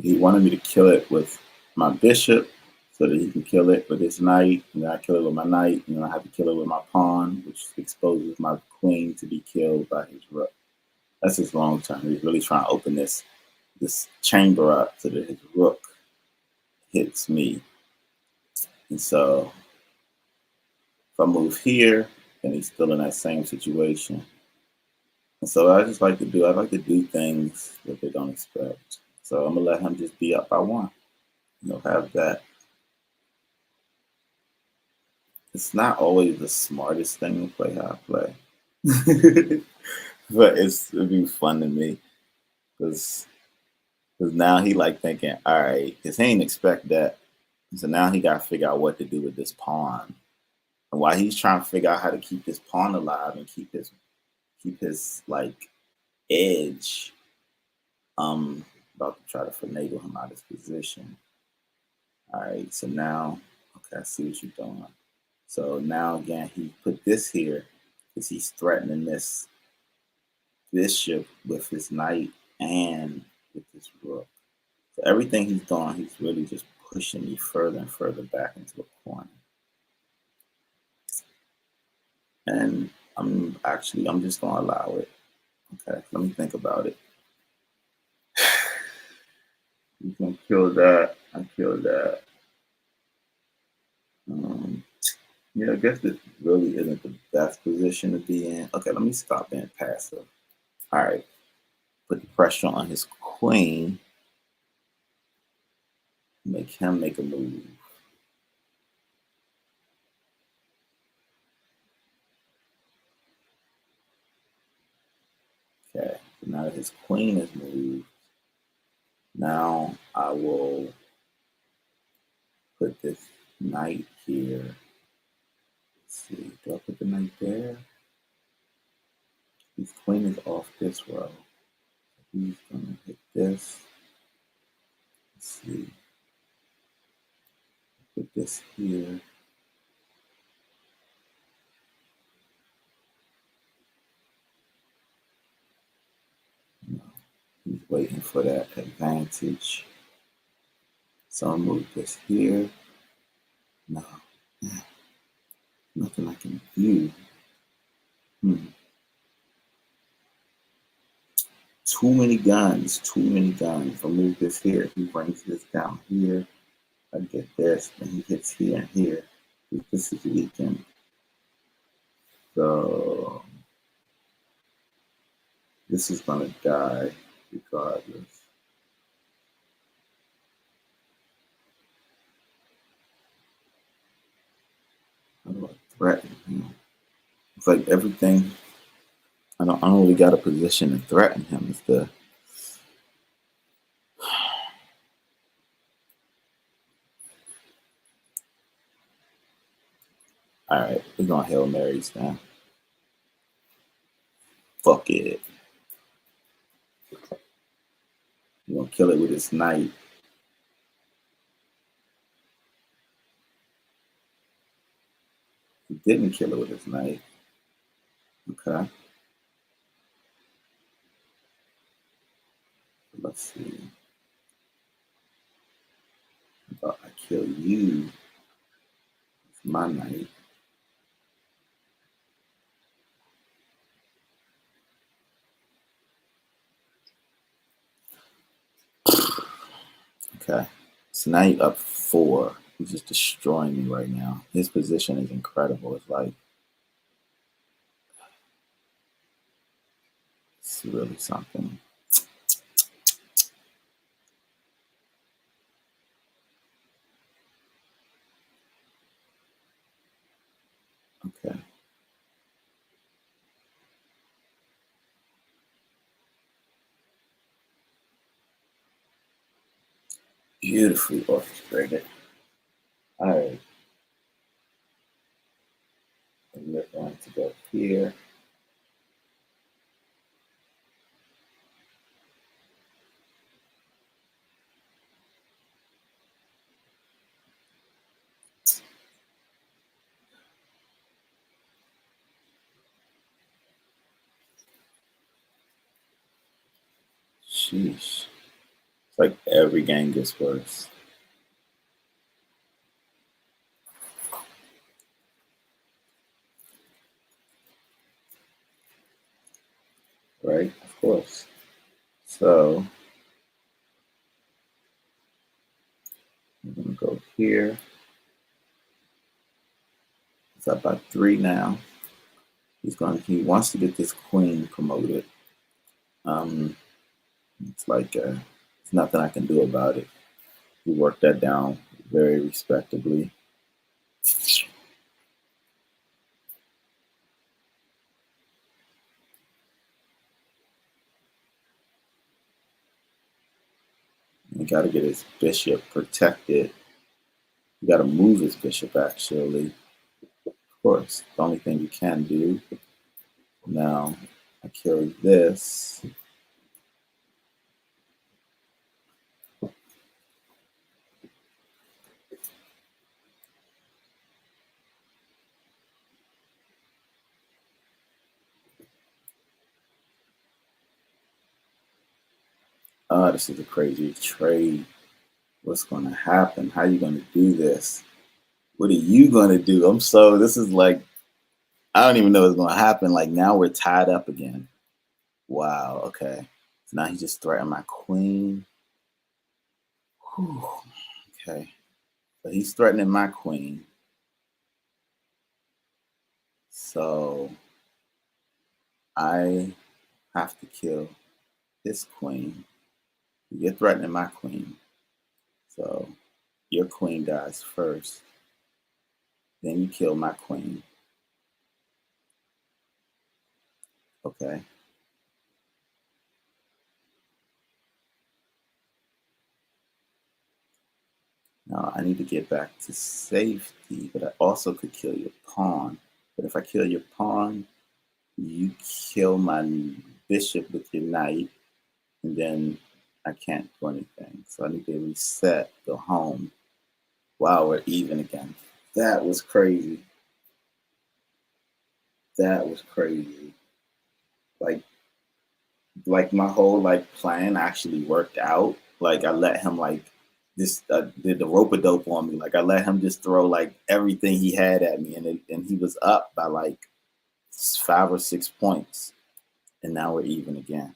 he wanted me to kill it with my bishop so that he can kill it with his knight, and then I kill it with my knight, and then I have to kill it with my pawn, which exposes my queen to be killed by his rook. That's his long term. He's really trying to open this chamber up so that his rook hits me. And so if I move here, then he's still in that same situation. And so I like to do things that they don't expect. So I'm gonna let him just be up by one. He'll have that. It's not always the smartest thing to play how I play. But it'd be fun to me because now he like thinking, all right, because he ain't expect that. So now he got to figure out what to do with this pawn. And while he's trying to figure out how to keep this pawn alive and keep his like edge, I'm about to try to finagle him out of his position. All right, so now, okay, I see what you're doing. So now again, he put this here because he's threatening this bishop with his knight and with his rook. So everything he's doing, he's really just pushing me further and further back into a corner. And I'm just gonna allow it. Okay, let me think about it. He's gonna kill that. I kill that. Yeah, I guess this really isn't the best position to be in. Okay, let me stop being passive. All right, put the pressure on his queen. Make him make a move. Okay, so now that his queen is moved, now I will put this knight here. Let's see, do I put the knight there? His queen is off this row. He's gonna hit this. Let's see. Put this here. No, he's waiting for that advantage. So I'll move this here. No, nothing I can do. Too many guns, too many guns. I'll move this here. He brings this down here. I get this, and he hits here and here. This is weakened. So this is gonna die regardless. How do I threaten him? It's like everything. I don't really got a position to threaten him. It's the all right. We're gonna Hail Marys now. Fuck it. We're gonna kill it with his knight. He didn't kill it with his knight. Okay. Let's see. About I kill you with my knight. Okay. So now you're up 4. He's just destroying me right now. His position is incredible. It's like it's really something. Okay. Beautifully orchestrated. All right. And we're going to go here. Sheesh. It's like every game gets worse. Right? Of course. So I'm gonna go here. It's up by 3 now. He wants to get this queen promoted. It's like there's nothing I can do about it. He worked that down very respectably. You got to get his bishop protected. You got to move his bishop, actually. Of course, the only thing you can do. Now, I kill this. Oh, this is a crazy trade. What's going to happen? How are you going to do this? What are you going to do? This is like, I don't even know what's going to happen. Like, now we're tied up again. Wow, okay. So now he just threatened my queen. Whew. Okay. So he's threatening my queen. So I have to kill his queen. You're threatening my queen. So your queen dies first. Then you kill my queen. Okay. Now I need to get back to safety, but I also could kill your pawn. But if I kill your pawn, you kill my bishop with your knight, and then I can't do anything. So I need to reset, go home. Wow, we're even again. That was crazy. That was crazy. Like my whole like plan actually worked out. Like I let him like just did the rope a dope on me. Like I let him just throw like everything he had at me, and he was up by like 5 or 6 points, and now we're even again.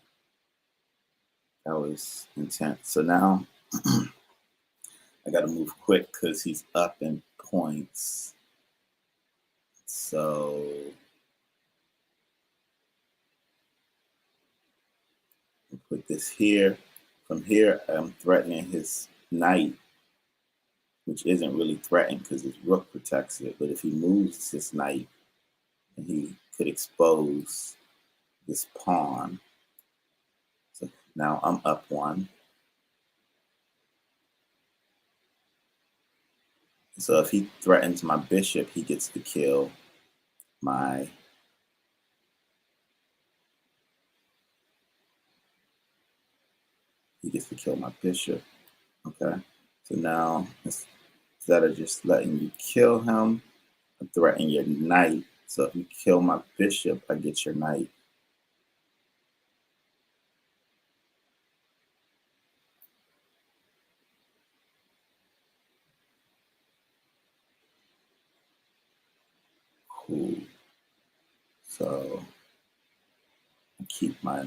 That was intense. So now I got to move quick because he's up in points. So I'll put this here. From here, I'm threatening his knight, which isn't really threatened because his rook protects it. But if he moves his knight, then he could expose this pawn. So now I'm up 1. So if he threatens my bishop, he gets to kill my bishop. Okay. So now instead of just letting you kill him, I threaten your knight. So if you kill my bishop, I get your knight. Cool. So I keep my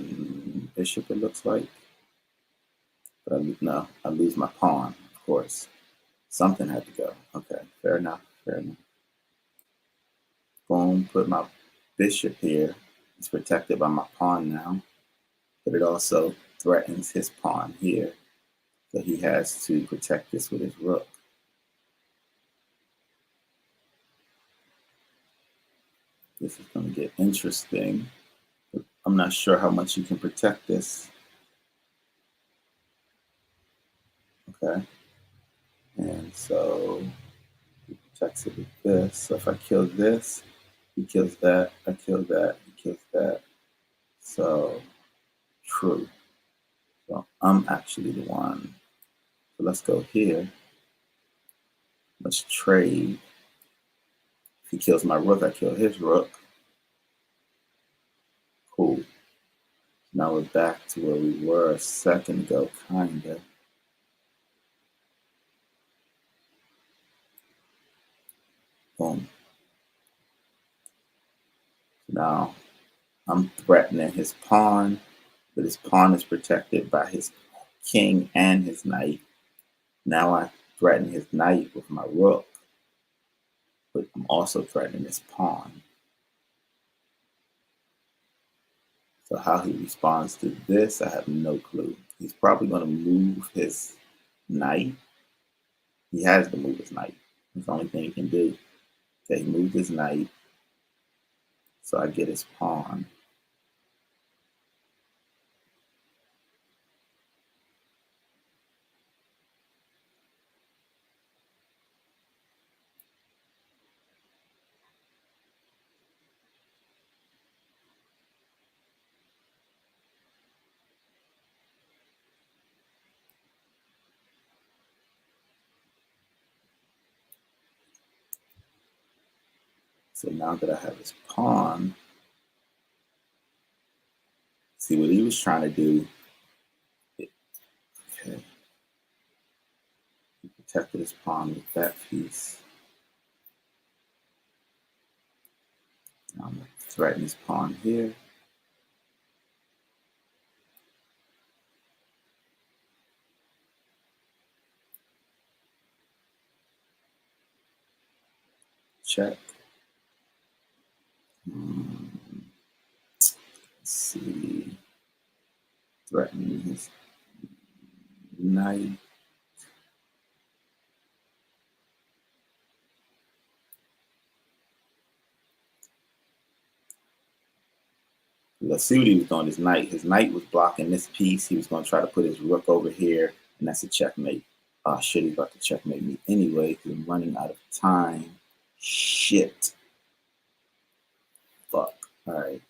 bishop, it looks like. But I lose my pawn, of course. Something had to go. Okay, fair enough. Boom, put my bishop here. It's protected by my pawn now, but it also threatens his pawn here. So he has to protect this with his rook. This is going to get interesting. I'm not sure how much you can protect this. Okay. And so he protects it with this. So if I kill this, he kills that. I kill that. He kills that. So true. So I'm actually the one. So let's go here. Let's trade. If he kills my rook, I kill his rook. Cool. Now we're back to where we were a second ago, kinda. Boom. Now I'm threatening his pawn, but his pawn is protected by his king and his knight. Now I threaten his knight with my rook, but I'm also threatening his pawn. So how he responds to this, I have no clue. He's probably going to move his knight. He has to move his knight. That's the only thing he can do. Okay, he moved his knight, so I get his pawn. So now that I have his pawn, see what he was trying to do. Okay, he protected his pawn with that piece. Now I'm going to threaten his pawn here. Check. Let's see. Threatening his knight. Let's see what he was doing. His knight. His knight was blocking this piece. He was going to try to put his rook over here, and that's a checkmate. Oh shit, he's about to checkmate me anyway because I'm running out of time. Shit. Fuck. All right.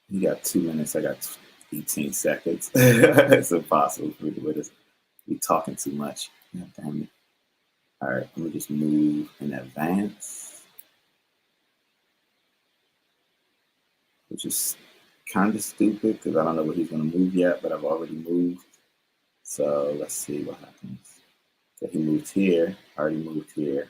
You got 2 minutes. I got 18 seconds. It's impossible for me to be talking too much. God damn it. All right, let me just move in advance, which is kind of stupid because I don't know what he's going to move yet, but I've already moved. So let's see what happens. So he moved here. I already moved here.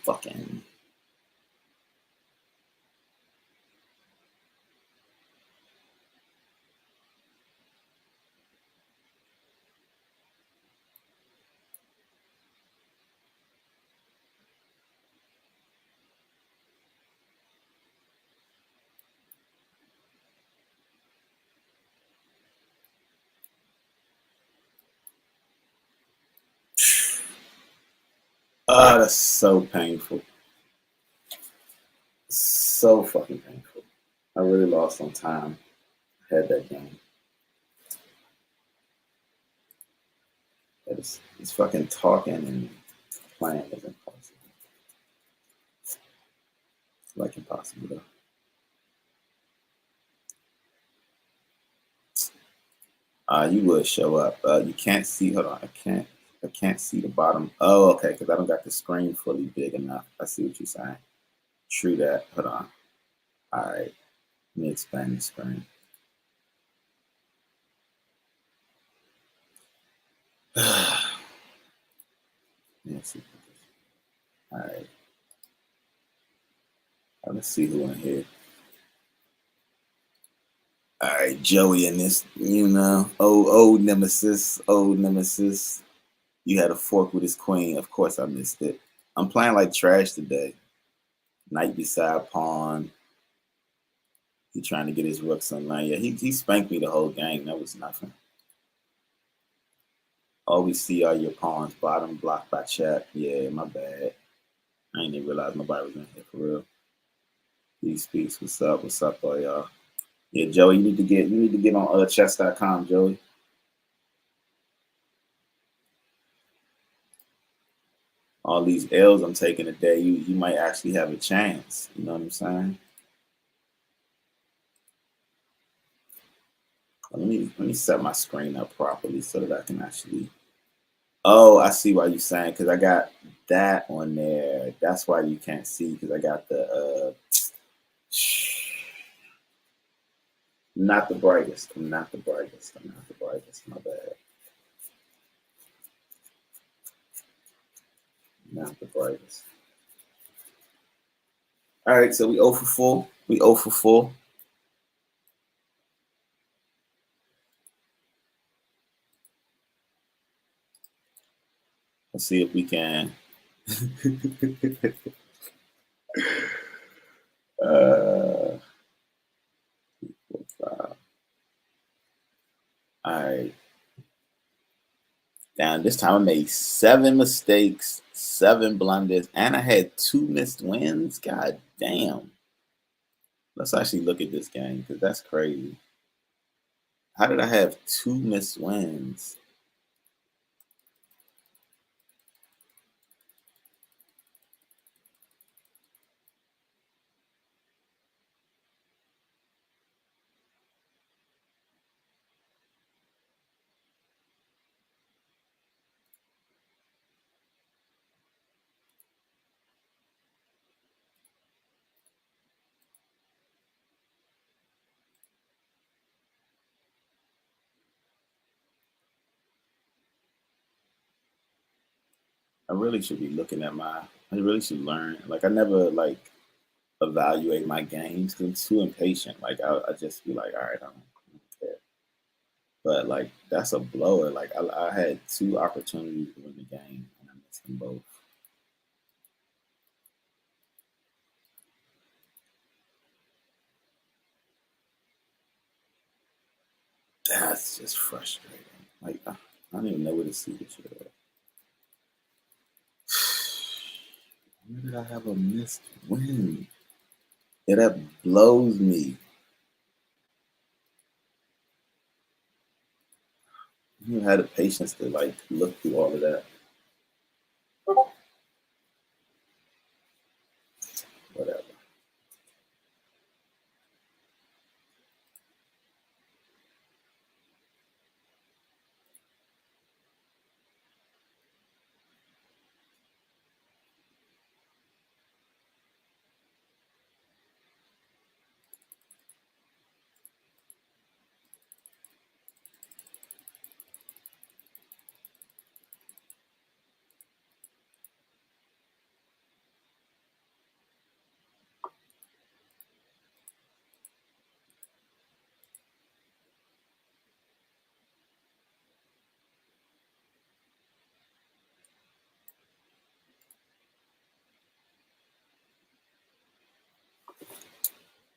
Fucking. Oh, that's so painful. So fucking painful. I really lost on time. I had that game. It's fucking talking and playing is impossible. It's like impossible though. You would show up. You can't see. Hold on. I can't see the bottom. Oh, okay. Because I don't got the screen fully big enough. I see what you're saying. True that. Hold on. All right. Let me expand the screen. Let's see. All right. Let's see who in here. All right, Joey in this, old nemesis. You had a fork with his queen. Of course, I missed it. I'm playing like trash today. Knight beside pawn. He trying to get his rooks online. Yeah, he spanked me the whole game. That was nothing. Always see all your pawns. Bottom blocked by chat. Yeah, my bad. I didn't even realize nobody was in here for real. Peace. What's up? What's up, all y'all? Yeah, Joey, you need to get on chess.com, Joey. All these L's I'm taking today, you might actually have a chance. You know what I'm saying? Let me set my screen up properly so that I can actually. Oh, I see why you're saying, because I got that on there. That's why you can't see, because I got the not the brightest. I'm not the brightest. I'm not the brightest. My bad. Not the brightest. All right, so we 0 for 4. We 0 for 4. Let's see if we can. uh, 4, 5. All right. Down this time, I made 7 mistakes, 7 blunders, and I had 2 missed wins. God damn. Let's actually look at this game because that's crazy. How did I have 2 missed wins? I really should be looking at my. I really should learn. Like I never evaluate my games because I'm too impatient. Like I just be like, all right, I don't care. But like that's a blower. Like I had 2 opportunities to win the game and I missed them both. That's just frustrating. Like I don't even know where to see this shit at. Where did I have a missed win? Yeah, that blows me. You had the patience to like look through all of that. Whatever.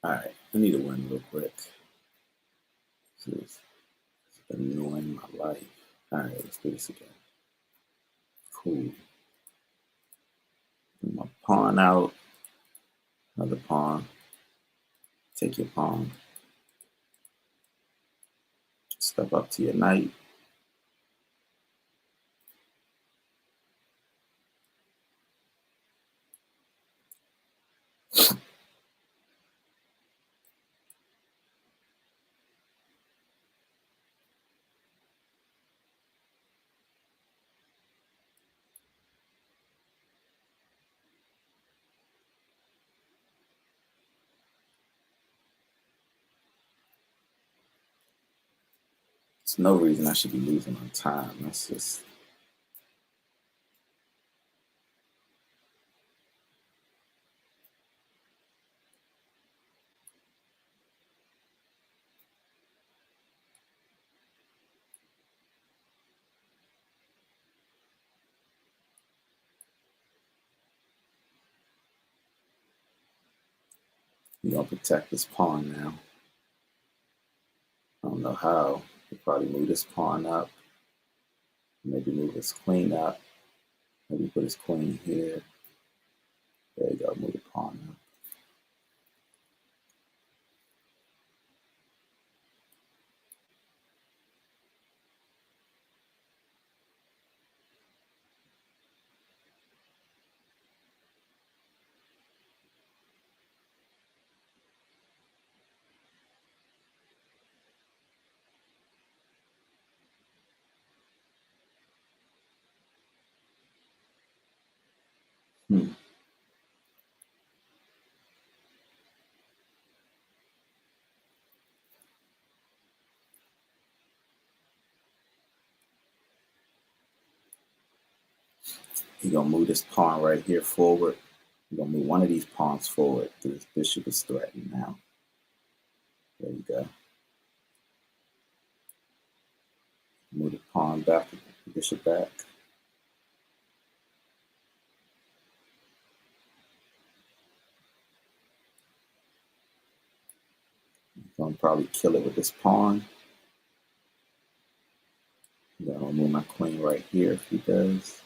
All right, I need to win real quick. This is annoying my life. All right, let's do this again. Cool. Bring my pawn out. Another pawn. Take your pawn. Step up to your knight. There's no reason I should be losing on time. That's just. You're gonna protect this pawn now. I don't know how. He'll probably move this pawn up. Maybe move his queen up. Maybe put his queen here. There you go. Move the pawn up. Hmm. You're gonna move this pawn right here forward. You're gonna move one of these pawns forward. This bishop is threatened now. There you go. Move the pawn back, the bishop back. You're gonna probably kill it with this pawn. I'm gonna move my queen right here if he does.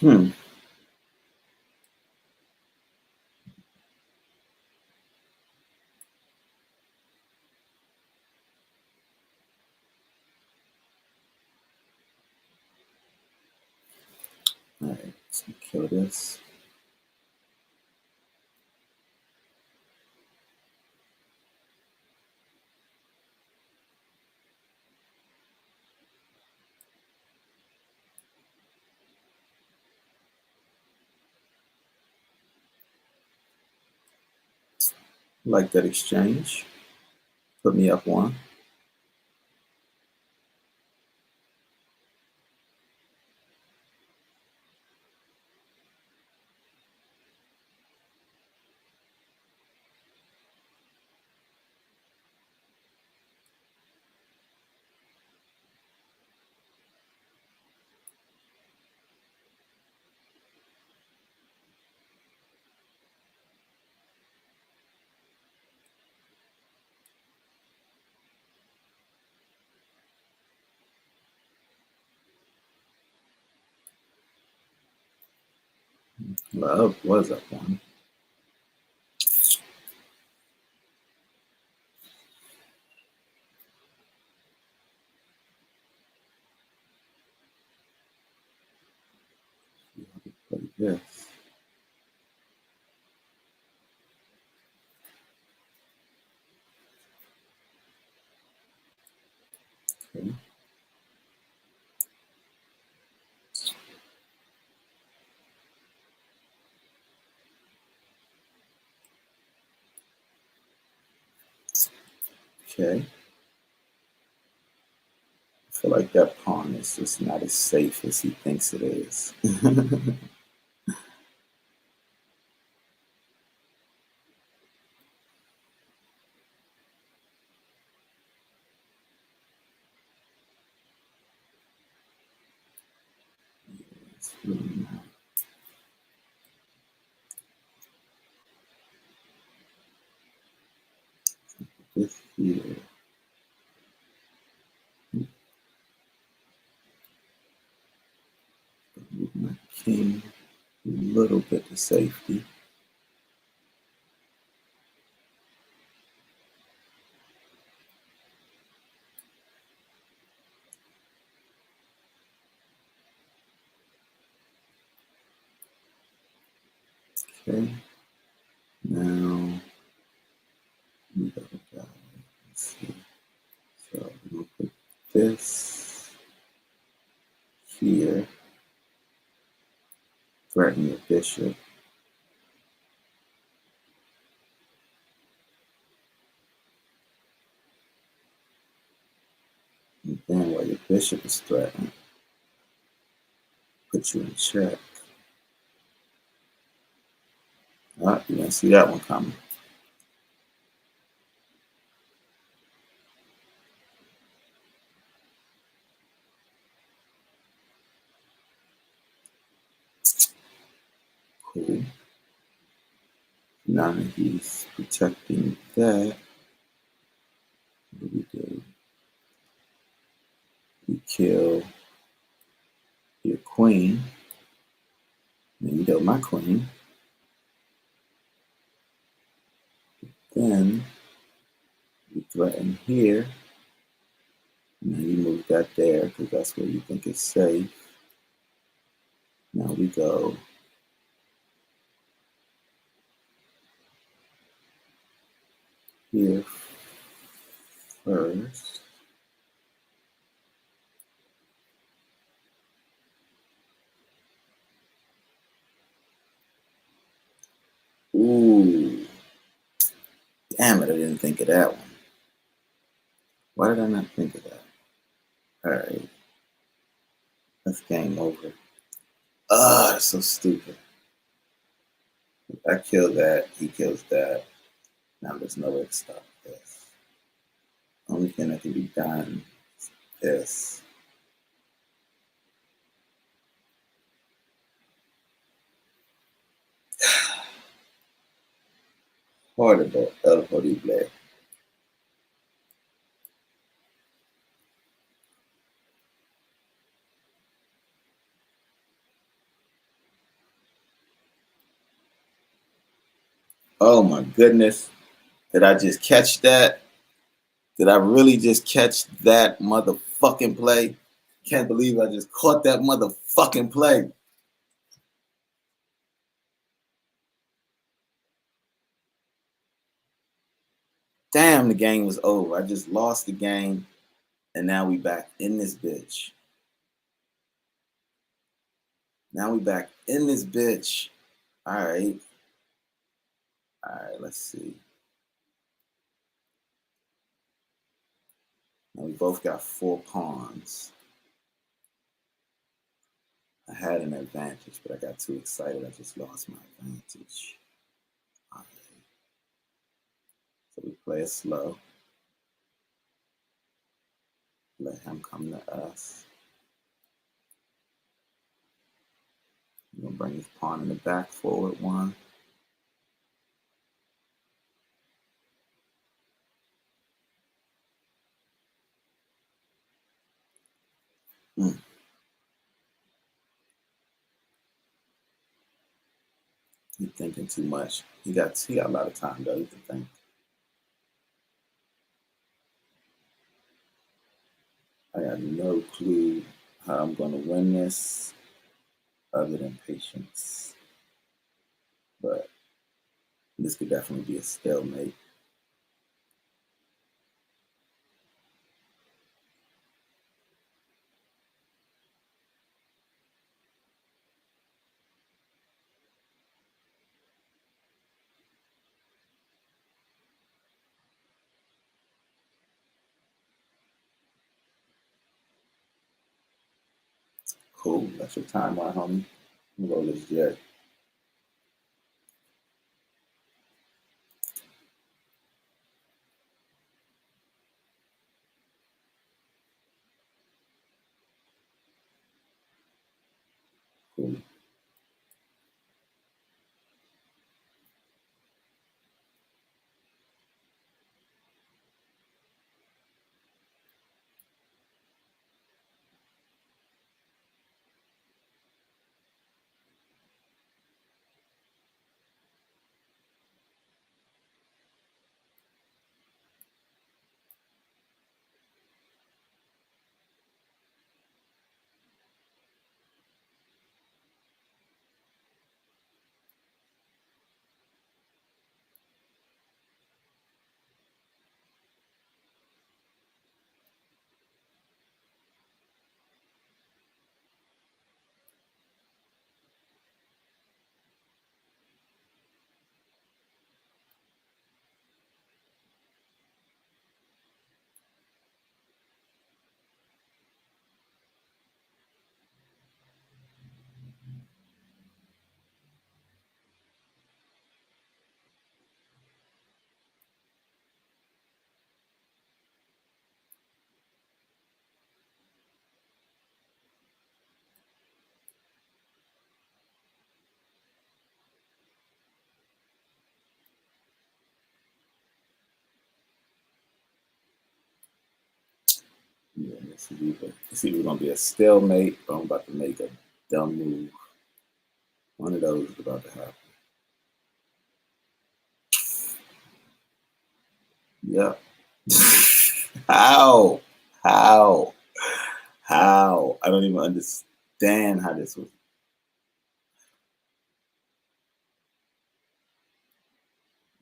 Hmm. All right, let's kill this. Like that exchange. Put me up one. Love was up one. Play this. Okay. Okay. I feel like that pawn is just not as safe as he thinks it is. It's really not. This here. Move my king a little bit to safety. Okay. Now we got a guy. Let's see. So we'll put this here. Threaten your bishop. And then while your bishop is threatened, put you in check. Ah, you didn't see that one coming. Cool. Now that he's protecting that, kill your queen. Then you kill my queen. Then you threaten here. Now you move that there because that's where you think it's safe. Now we go here first. Ooh, damn it, I didn't think of that one. Why did I not think of that? All right, that's game over. Ah, that's so stupid. If I kill that, he kills that. Now there's no way to stop this. Only thing that can be done is this. Horrible, horrible. Oh my goodness. Did I just catch that? Did I really just catch that motherfucking play? Can't believe I just caught that motherfucking play. Damn, the game was over. I just lost the game, and now we back in this bitch. Now we back in this bitch. All right. All right, let's see. Now we both got 4 pawns. I had an advantage, but I got too excited. I just lost my advantage. All right. So we play it slow. Let him come to us. We're gonna bring his pawn in the back, forward 1. Mm. He's thinking too much. He got a lot of time though. He can think. I got no clue how I'm gonna win this other than patience. But this could definitely be a stalemate. Cool. That's your timeline, homie. I'm gonna roll this jet. Cool. Yeah, it's either gonna be a stalemate or I'm about to make a dumb move. One of those is about to happen. Yep. How? How? How? I don't even understand how this was.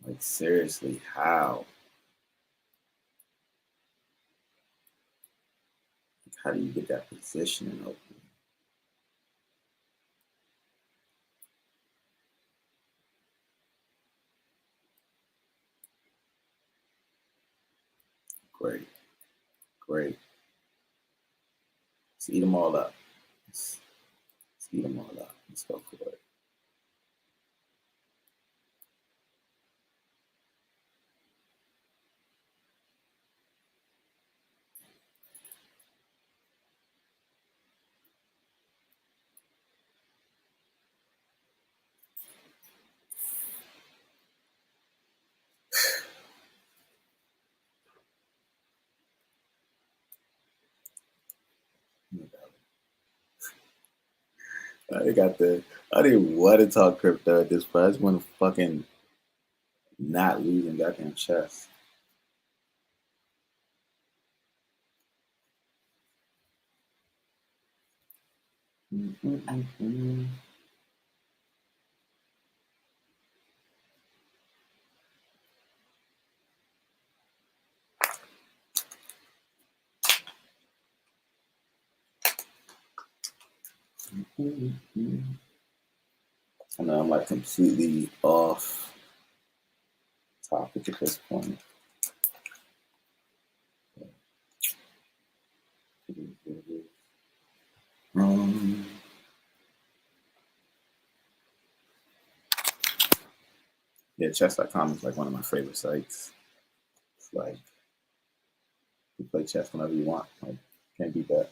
Like, seriously, how? Like, how do you get that positioning open? Great. Great. Let's eat them all up. Let's eat them all up. Let's go for it. I got the. I don't even want to talk crypto at this point. I just want to fucking not lose in goddamn chess. Mm-mm-mm-mm. Mm-mm-mm. I know I'm like completely off topic at this point. Um, yeah, chess.com is like one of my favorite sites. It's like you play chess whenever you want. Like, can't beat that.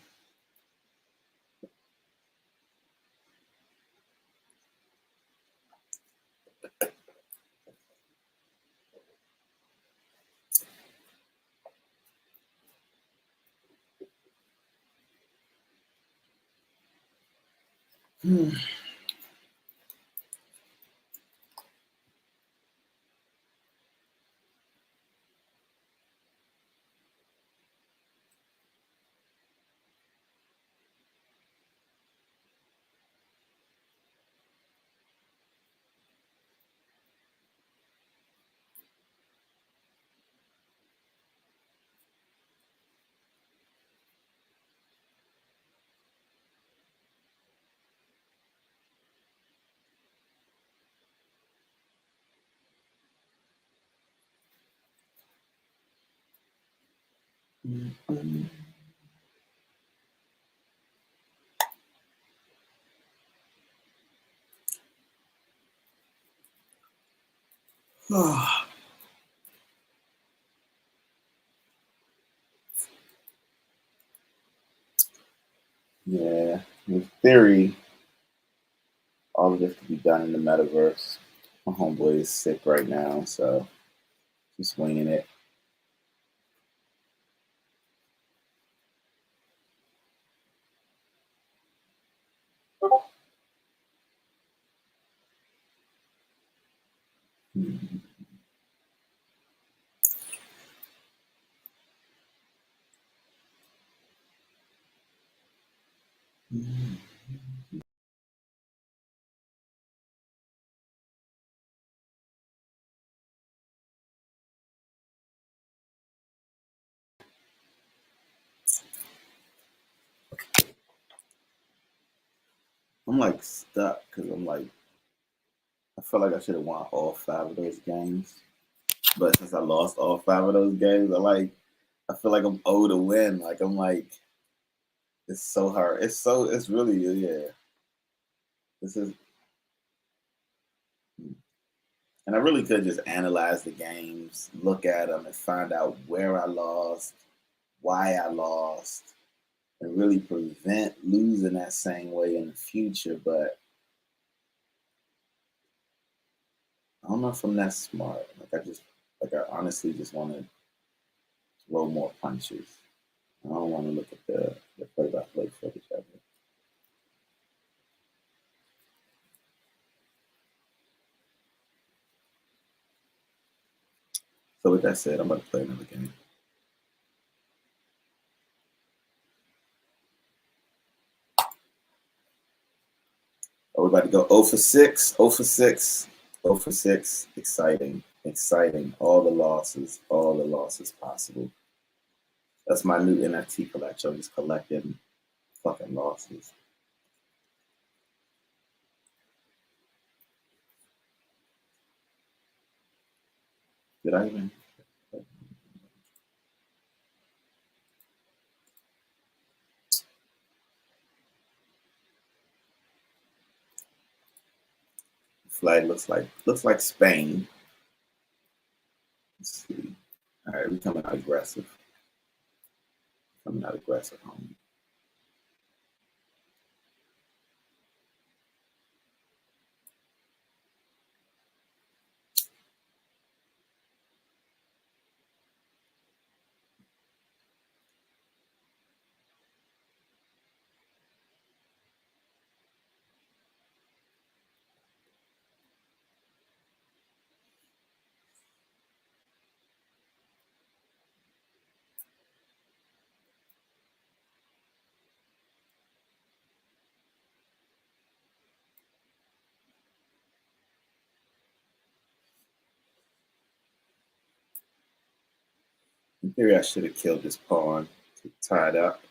Yeah, in theory, all of this could be done in the metaverse. My homeboy is sick right now, so just winging it. I'm like stuck because I'm like, I feel like I should have won all 5 of those games. But since I lost all 5 of those games, I feel like I'm owed a win. Like I'm like, it's so hard. It's really, yeah. This is, and I really could just analyze the games, look at them, and find out where I lost, why I lost, and really prevent losing that same way in the future. But I don't know if I'm that smart. Like I honestly just want to throw more punches. I don't want to look at the play-by-play footage of it. So with that said, I'm about to play another game. We're about to go 0 for 6, 0 for 6, 0 for 6. Exciting, exciting. All the losses possible. That's my new NFT collection. I'm just collecting fucking losses. Did I even? Flag looks like Spain. Let's see. All right, we're coming out aggressive. Coming out aggressive, homie. In theory, I should have killed this pawn to tie it up.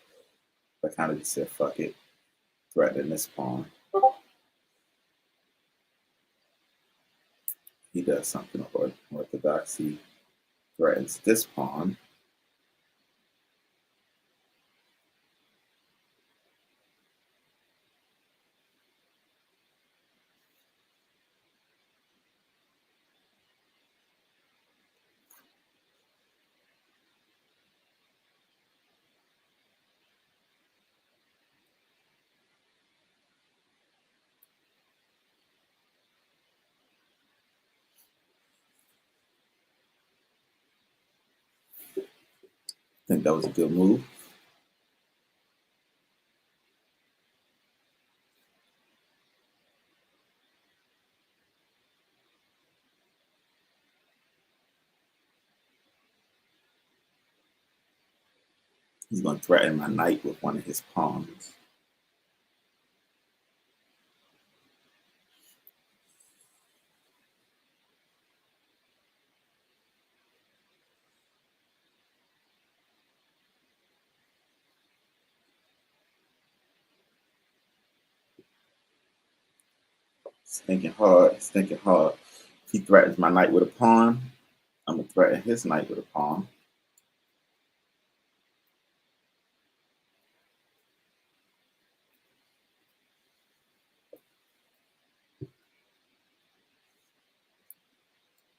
I kind of just said, fuck it, threatening this pawn. He does something orthodox. He threatens this pawn. I think that was a good move. He's going to threaten my knight with one of his pawns. He's thinking hard. He's thinking hard. If he threatens my knight with a pawn, I'm going to threaten his knight with a pawn.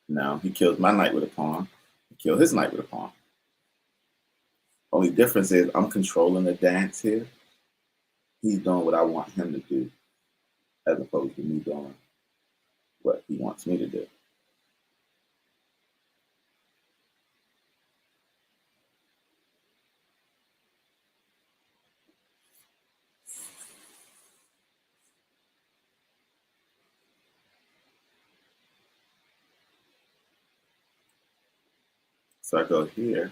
Now he kills my knight with a pawn. I kill his knight with a pawn. Only difference is I'm controlling the dance here. He's doing what I want him to do, as opposed to me doing what he wants me to do. So I go here,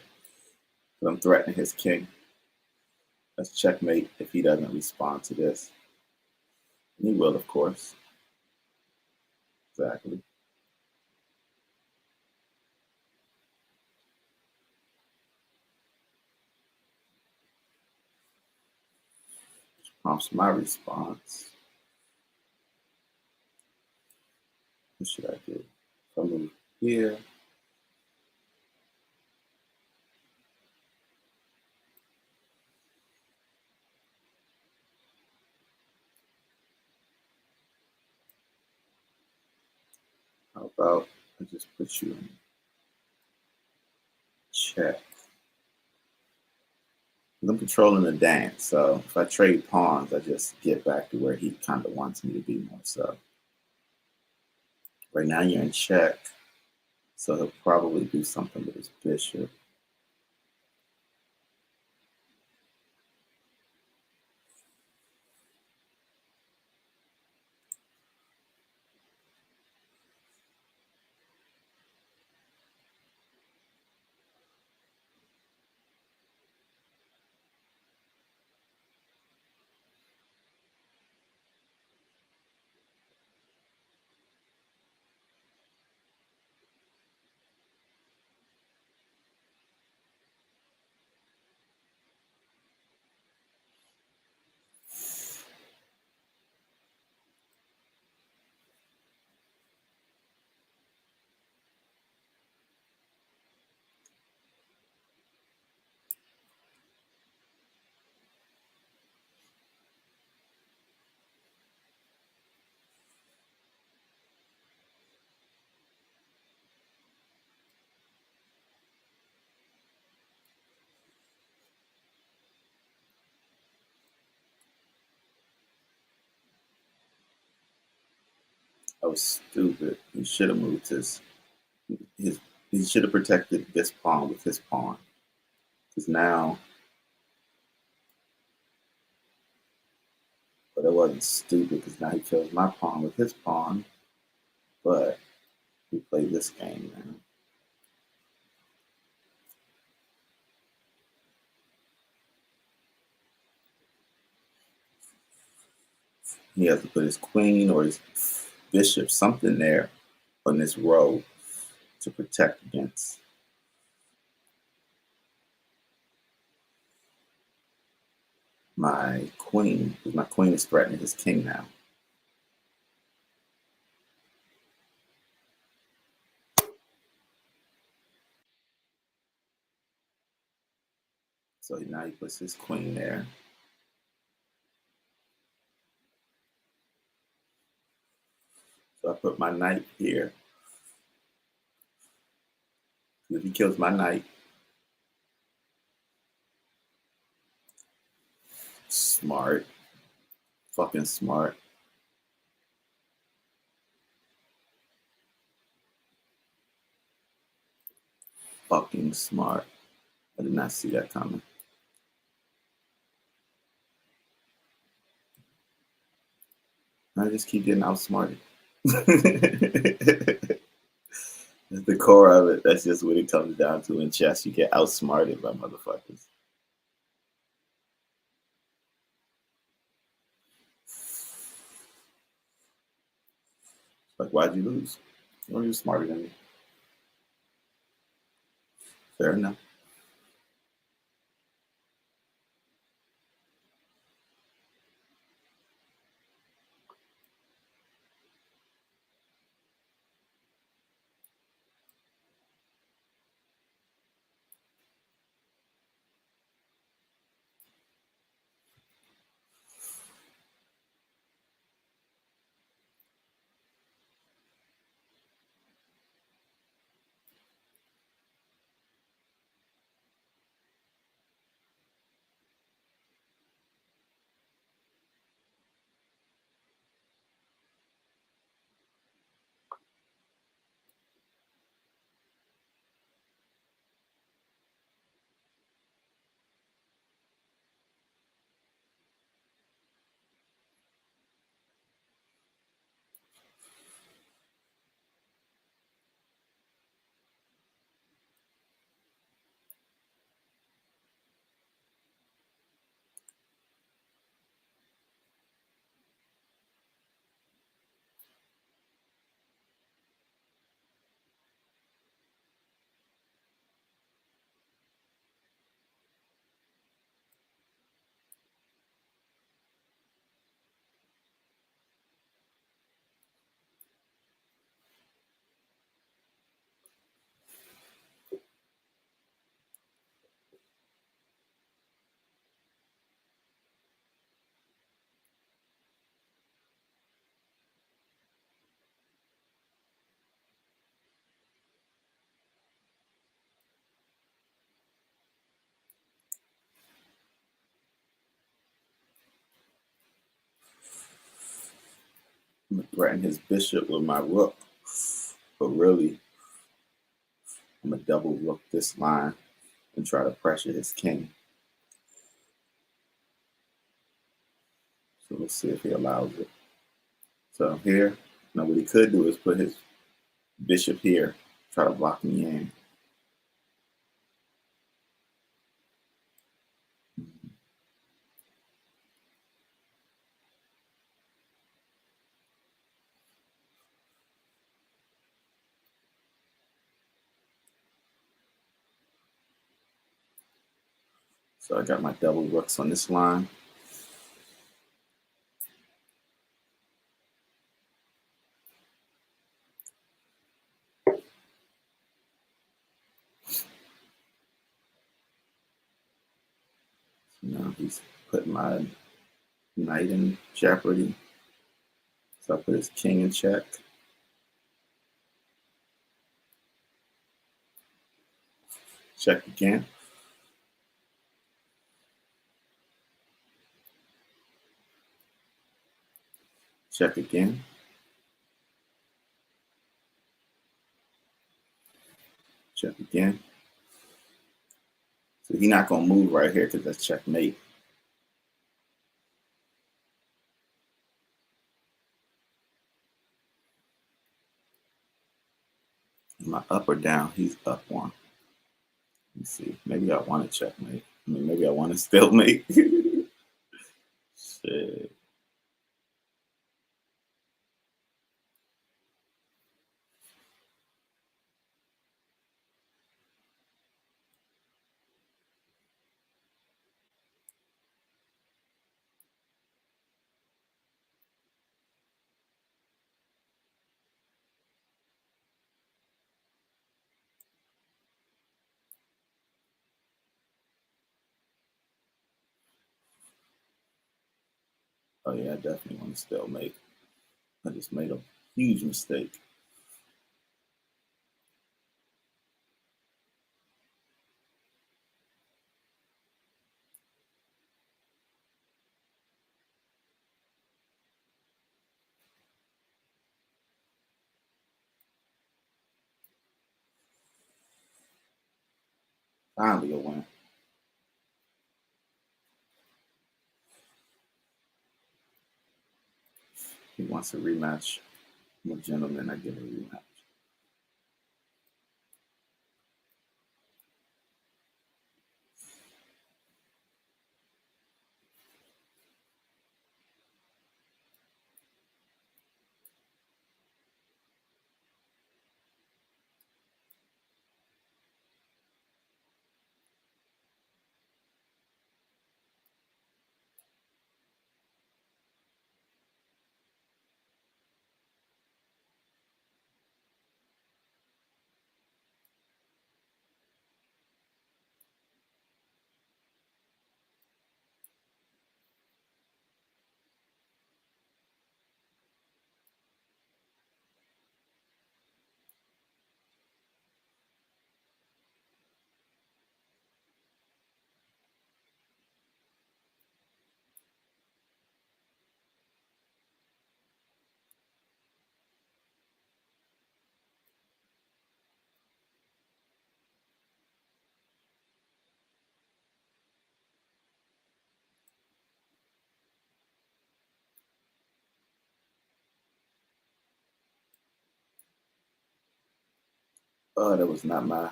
but I'm threatening his king. That's checkmate if he doesn't respond to this. And he will, of course. Exactly. Which prompts my response. What should I do? If I move here, how about I just put you in check? I'm controlling the dance, so if I trade pawns, I just get back to where he kind of wants me to be more so. Right now you're in check, so he'll probably do something with his bishop. I was stupid. He should have moved his he should have protected this pawn with his pawn. Because now, but it wasn't stupid because now he kills my pawn with his pawn. But we played this game, man. He has to put his queen or his bishop, something there on this row to protect against my queen, because my queen is threatening his king now. So now he puts his queen there. So I put my knight here. If he kills my knight, smart, fucking smart. Fucking smart. I did not see that coming. I just keep getting outsmarted. That's the core of it. That's just what it comes down to in chess. You get outsmarted by motherfuckers. Like, why'd you lose? Well, you're smarter than me. Fair enough. I'm gonna threaten his bishop with my rook. But really, I'm gonna double rook this line and try to pressure his king. So let's see if he allows it. So here, now what he could do is put his bishop here, try to block me in. So I got my double rooks on this line. Now he's putting my knight in jeopardy. So I put his king in check. Check again. Check again. Check again. So he's not gonna move right here because that's checkmate. Am I up or down? He's up one. Let's see. Maybe I want to checkmate. I mean, maybe I want to stalemate. Shit. Oh yeah, I definitely want to stalemate. I just made a huge mistake. Finally a win. He wants a rematch. I'm a gentleman. I get a rematch. Oh, that was not my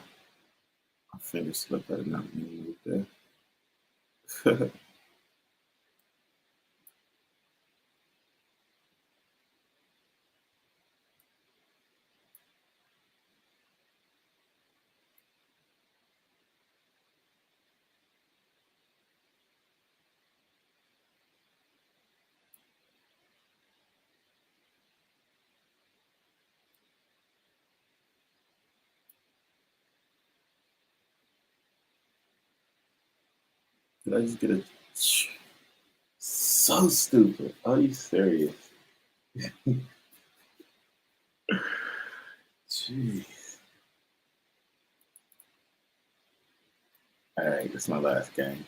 finger slipped. I did not mean to move there. Did I just get a so stupid? Are you serious? Jeez. All right, this is my last game.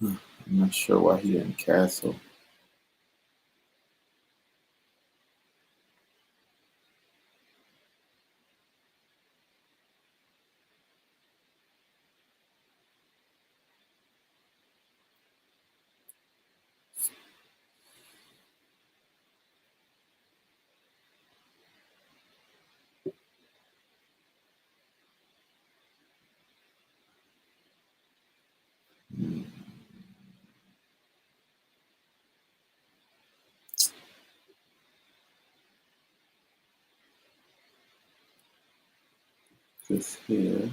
I'm not sure why he didn't cancel. This here.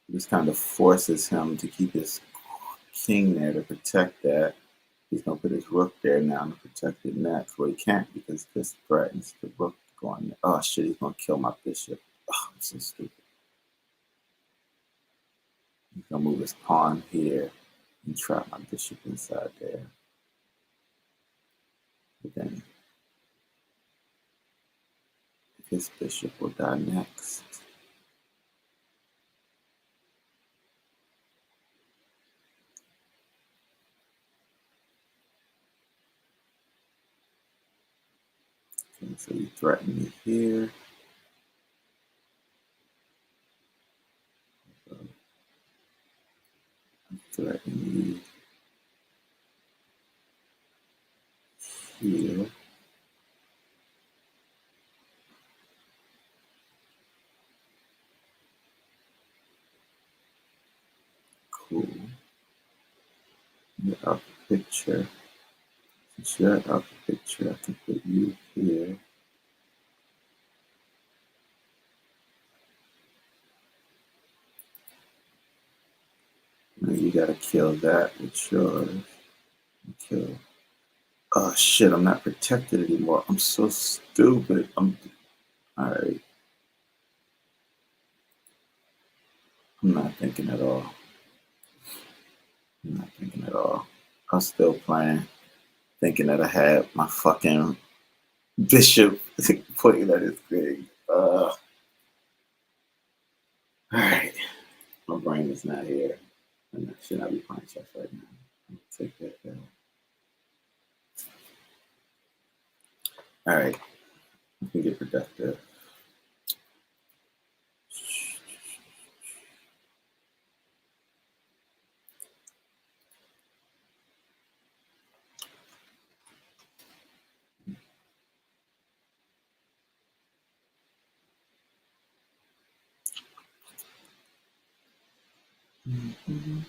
This kind of forces him to keep his king there to protect that. He's gonna put his rook there now to protect it next. Well, he can't because this threatens the rook going there. Oh shit, he's gonna kill my bishop. Oh, I'm so stupid. He's gonna move his pawn here and trap my bishop inside there. But then his bishop will die next. Okay, so you threaten me here. Threaten me here. Cool. You're out the picture. Since you're out the picture, I can put you here. Now you gotta kill that with yours. Kill. Oh shit, I'm not protected anymore. I'm so stupid. Alright. I'm not thinking at all. I'm not thinking at all. I'm still playing, thinking that I had my fucking bishop pointing at his thing. Alright. My brain is not here. And I should not be playing chess right now. I'm gonna take that down. Alright. I can get productive. Mm-hmm.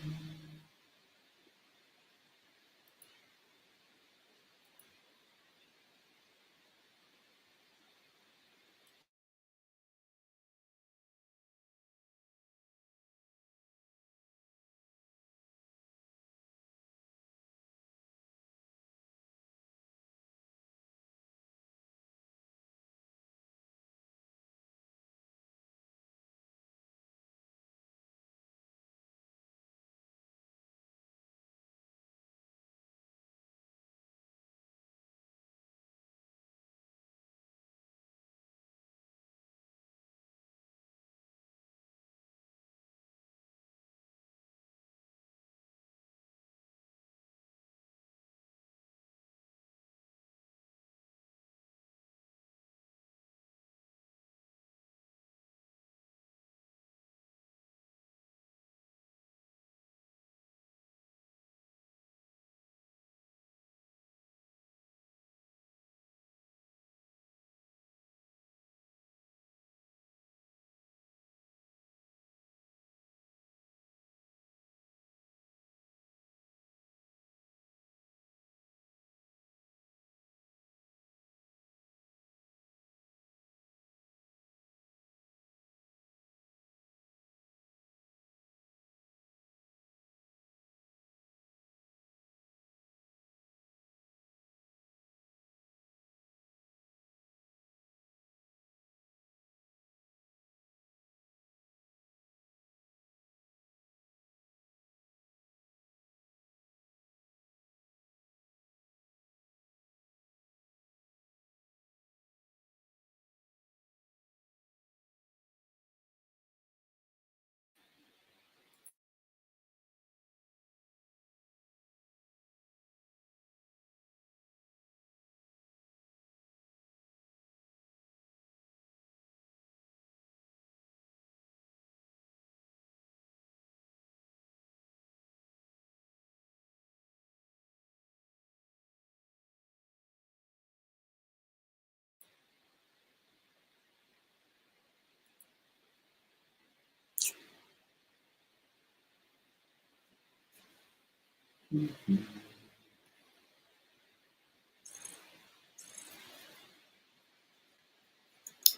Mhm.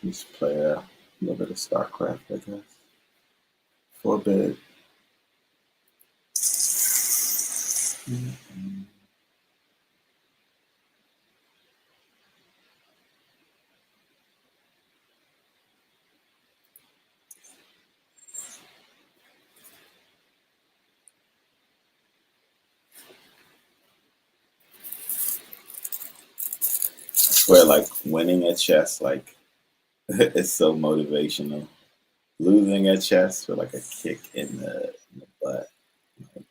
Just play a little bit of StarCraft, I guess. 4-bit. Mhm. I swear, like winning at chess, like it's so motivational. Losing at chess feel like a kick in the butt. Like,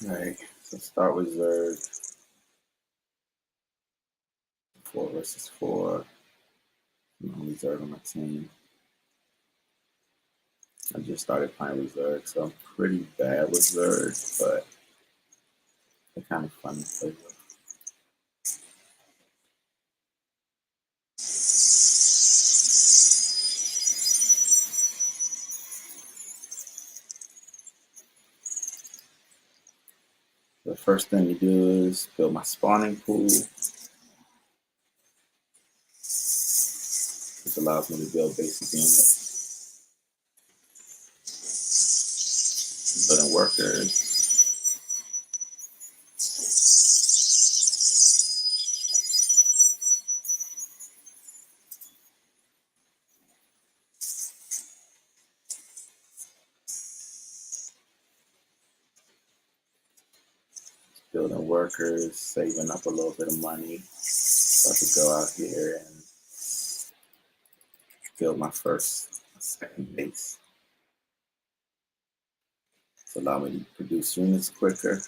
right. So start with Zerg, 4 versus 4. Only Zerg on my team. I just started playing with Zerg, so I'm pretty bad with Zerg, but they're kind of fun to play with. The first thing you do is build my spawning pool. This allows me to build basic units, building workers, saving up a little bit of money. So I could go out here and build my second base. To allow me to produce units quicker.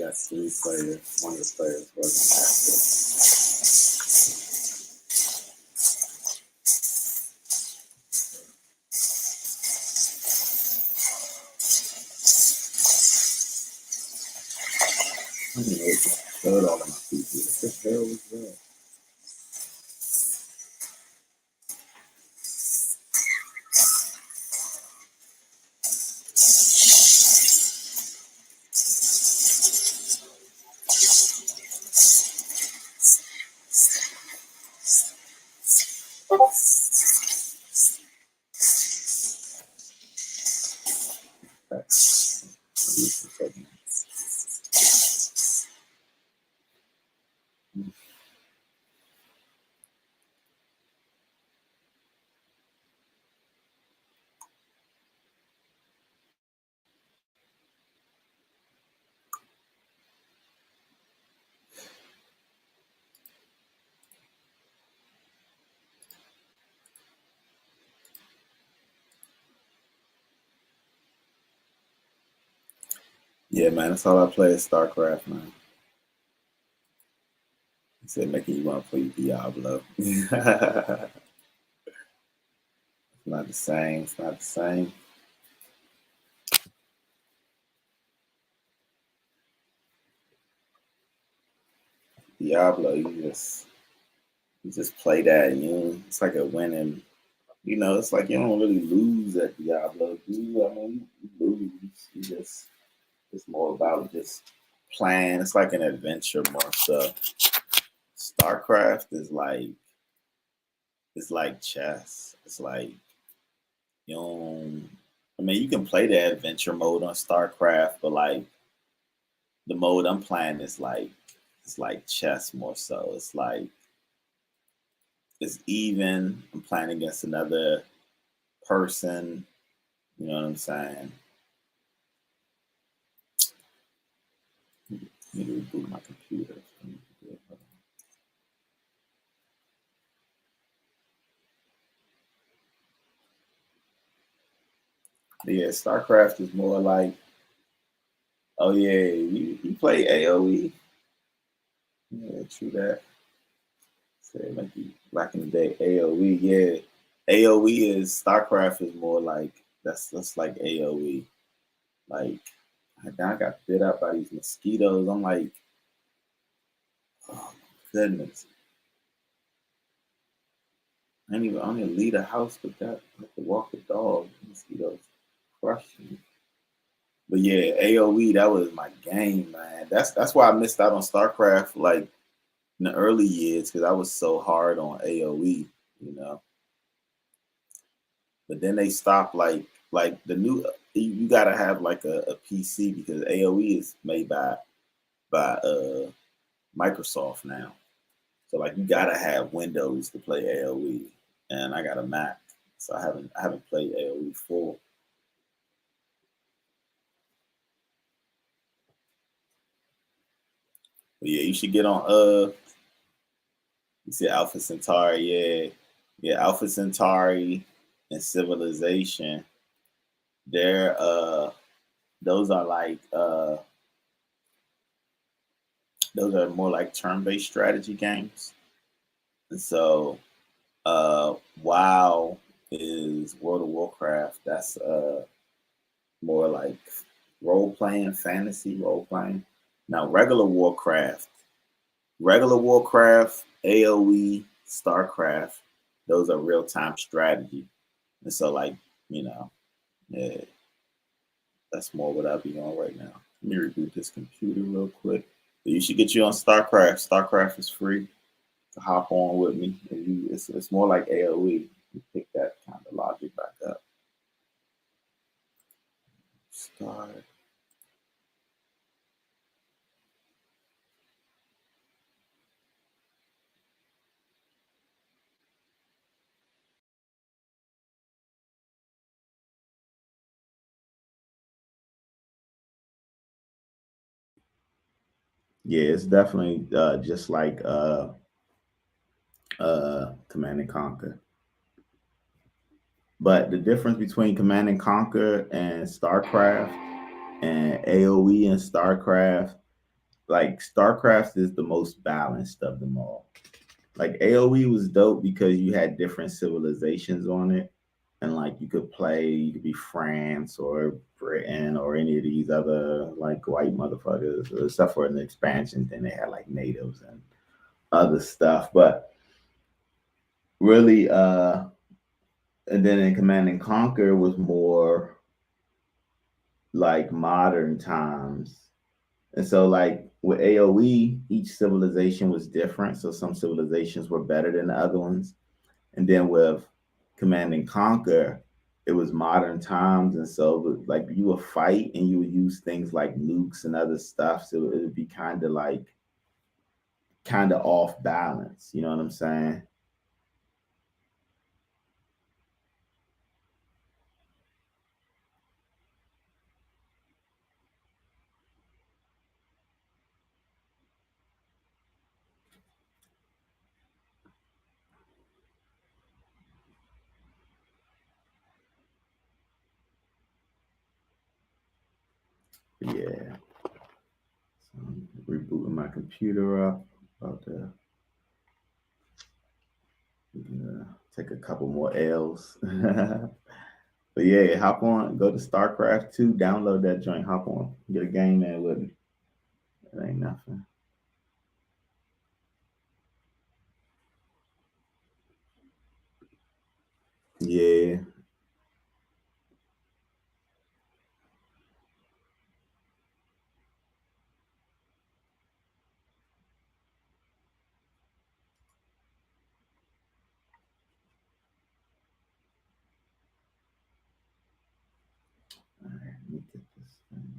got three players. One of the players wasn't active. I didn't know it just showed all of my people. What the hell was that? Yeah, man, that's all I play is StarCraft, man. He said making you want to play Diablo. It's not the same. It's not the same. Diablo, you just play that. It's like a winning. It's like you don't really lose at Diablo, do you? I mean, you lose. You just it's more about just playing. It's like an adventure more so. StarCraft is like it's like chess. It's like you don't. I mean, you can play the adventure mode on StarCraft, but like the mode I'm playing is like it's like chess more so. It's like it's even. I'm playing against another person. You know what I'm saying? I need to reboot my computer. But yeah, StarCraft is more like, oh yeah, you play AOE. Yeah, true that. Say like back in the day, AOE. Yeah, AOE is StarCraft is more like that's like AOE. Like I got bit up by these mosquitoes. I'm like, oh my goodness. I don't even leave the house with that. I have to walk the dog. Mosquitoes crushing me. But yeah, AOE, that was my game, man. That's why I missed out on StarCraft like in the early years because I was so hard on AOE, you know. But then they stopped like the new you gotta have like a PC because AOE is made by Microsoft now. So like you gotta have Windows to play AOE, and I got a Mac, so I haven't played AOE full. But yeah, you should get on you see Alpha Centauri, yeah. Yeah, Alpha Centauri and Civilization. They're those are like those are more like turn-based strategy games. And so WoW is World of Warcraft. That's more like role playing, fantasy role playing. Now regular Warcraft, AOE, StarCraft, those are real time strategy. And so like, you know, yeah, that's more what I'll be on right now. Let me reboot this computer real quick. You should get you on StarCraft. StarCraft is free to hop on with me. It's more like AOE. You pick that kind of logic back up. Start. Yeah, it's definitely just like Command and Conquer. But the difference between Command and Conquer and StarCraft and AOE and StarCraft like StarCraft is the most balanced of them all. Like AoE was dope because you had different civilizations on it, and like you could play, you could be France or Britain or any of these other like white motherfuckers, except for in the expansions. Then they had like natives and other stuff, but really, and then in Command and Conquer was more like modern times. And so, like with AoE, each civilization was different. So some civilizations were better than the other ones. And then with Command and Conquer, it was modern times, and so like you would fight and you would use things like nukes and other stuff. So it would be kind of off balance. You know what I'm saying? But yeah. So I'm rebooting my computer up. About to take a couple more L's. But yeah, hop on, go to StarCraft 2, download that joint, hop on, get a game there with it. It ain't nothing. Yeah. All right, let me get this thing.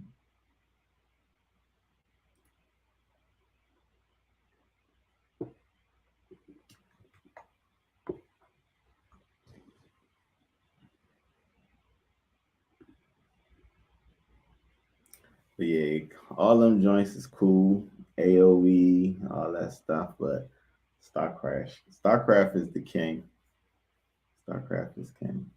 But yeah, all them joints is cool. AOE, all that stuff, but StarCraft is the king. StarCraft is king.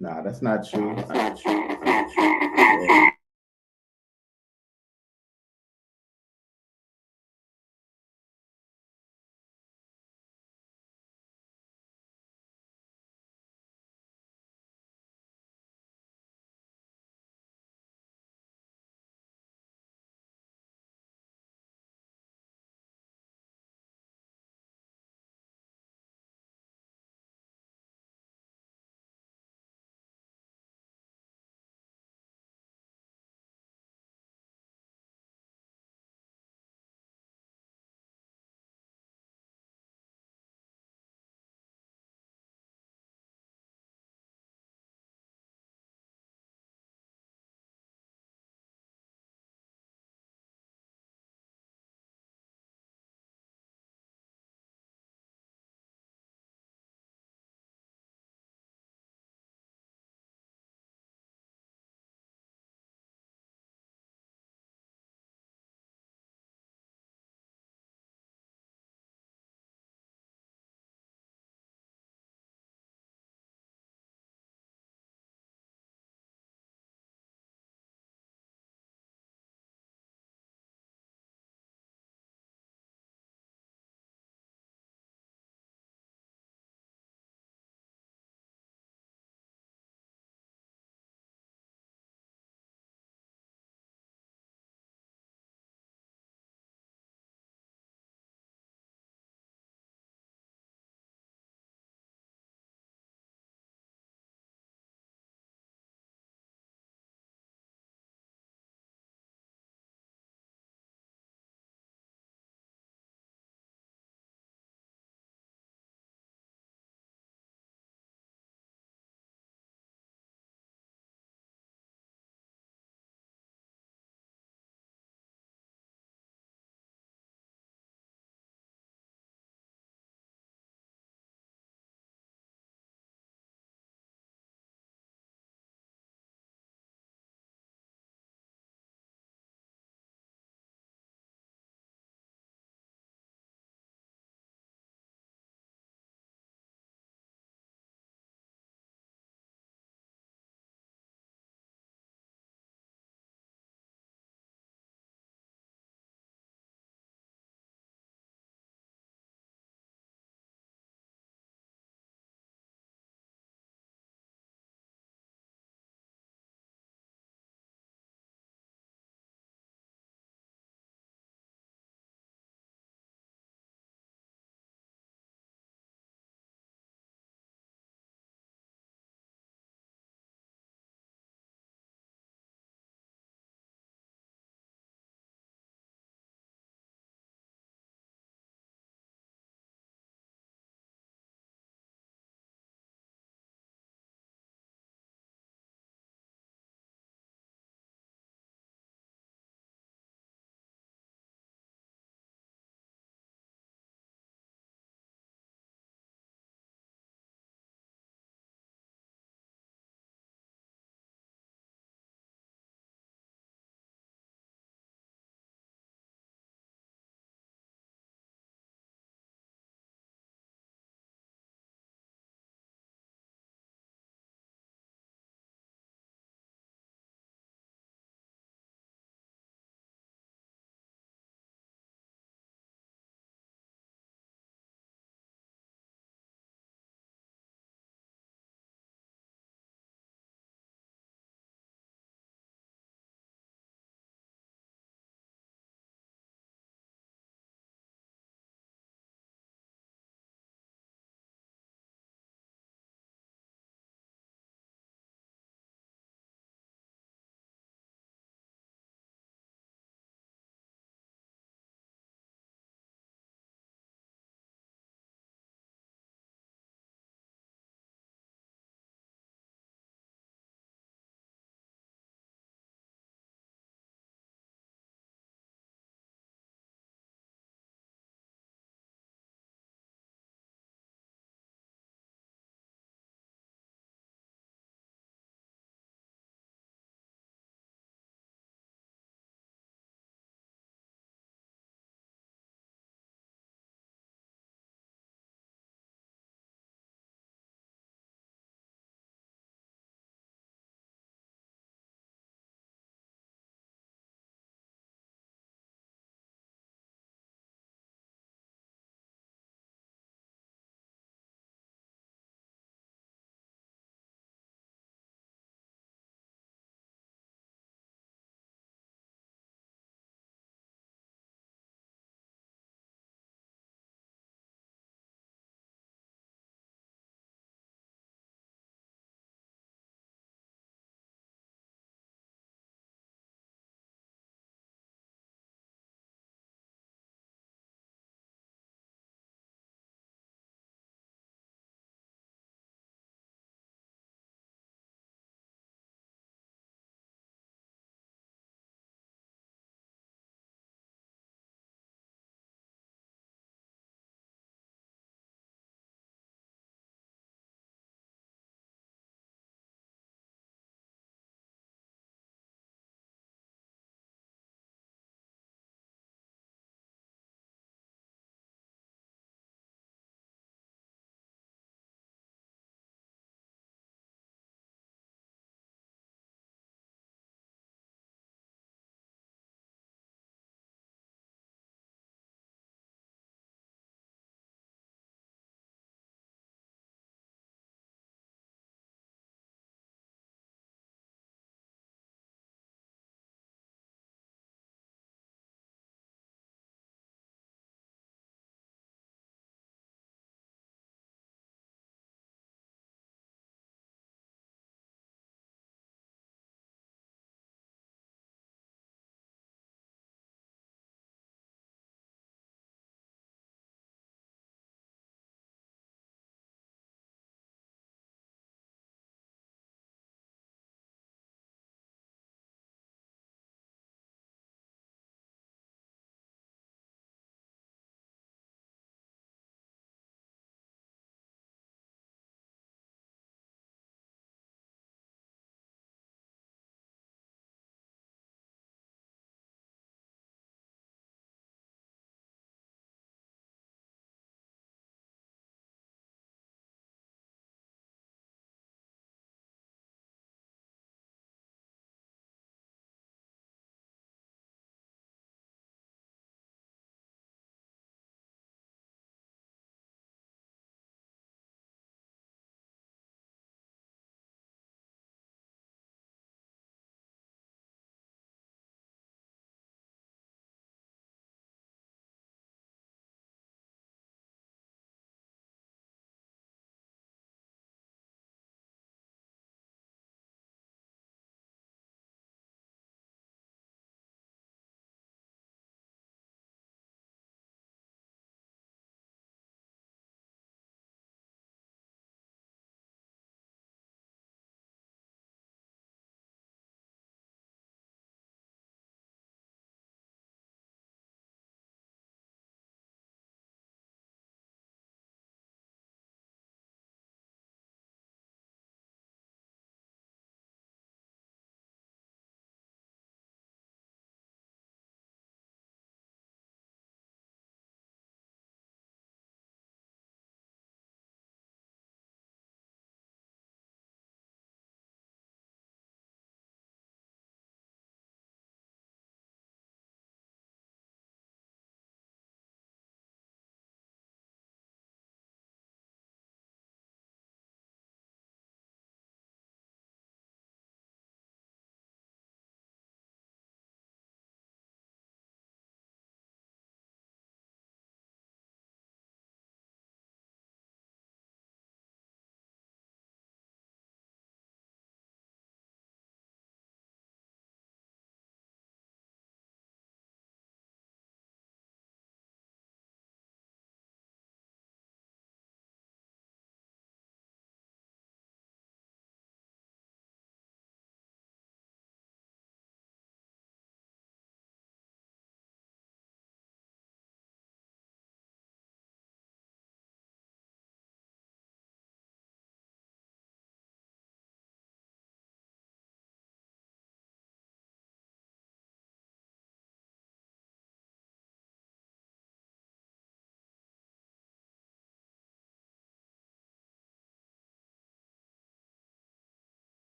Nah, that's not true. That's not true. That's not true. Yeah.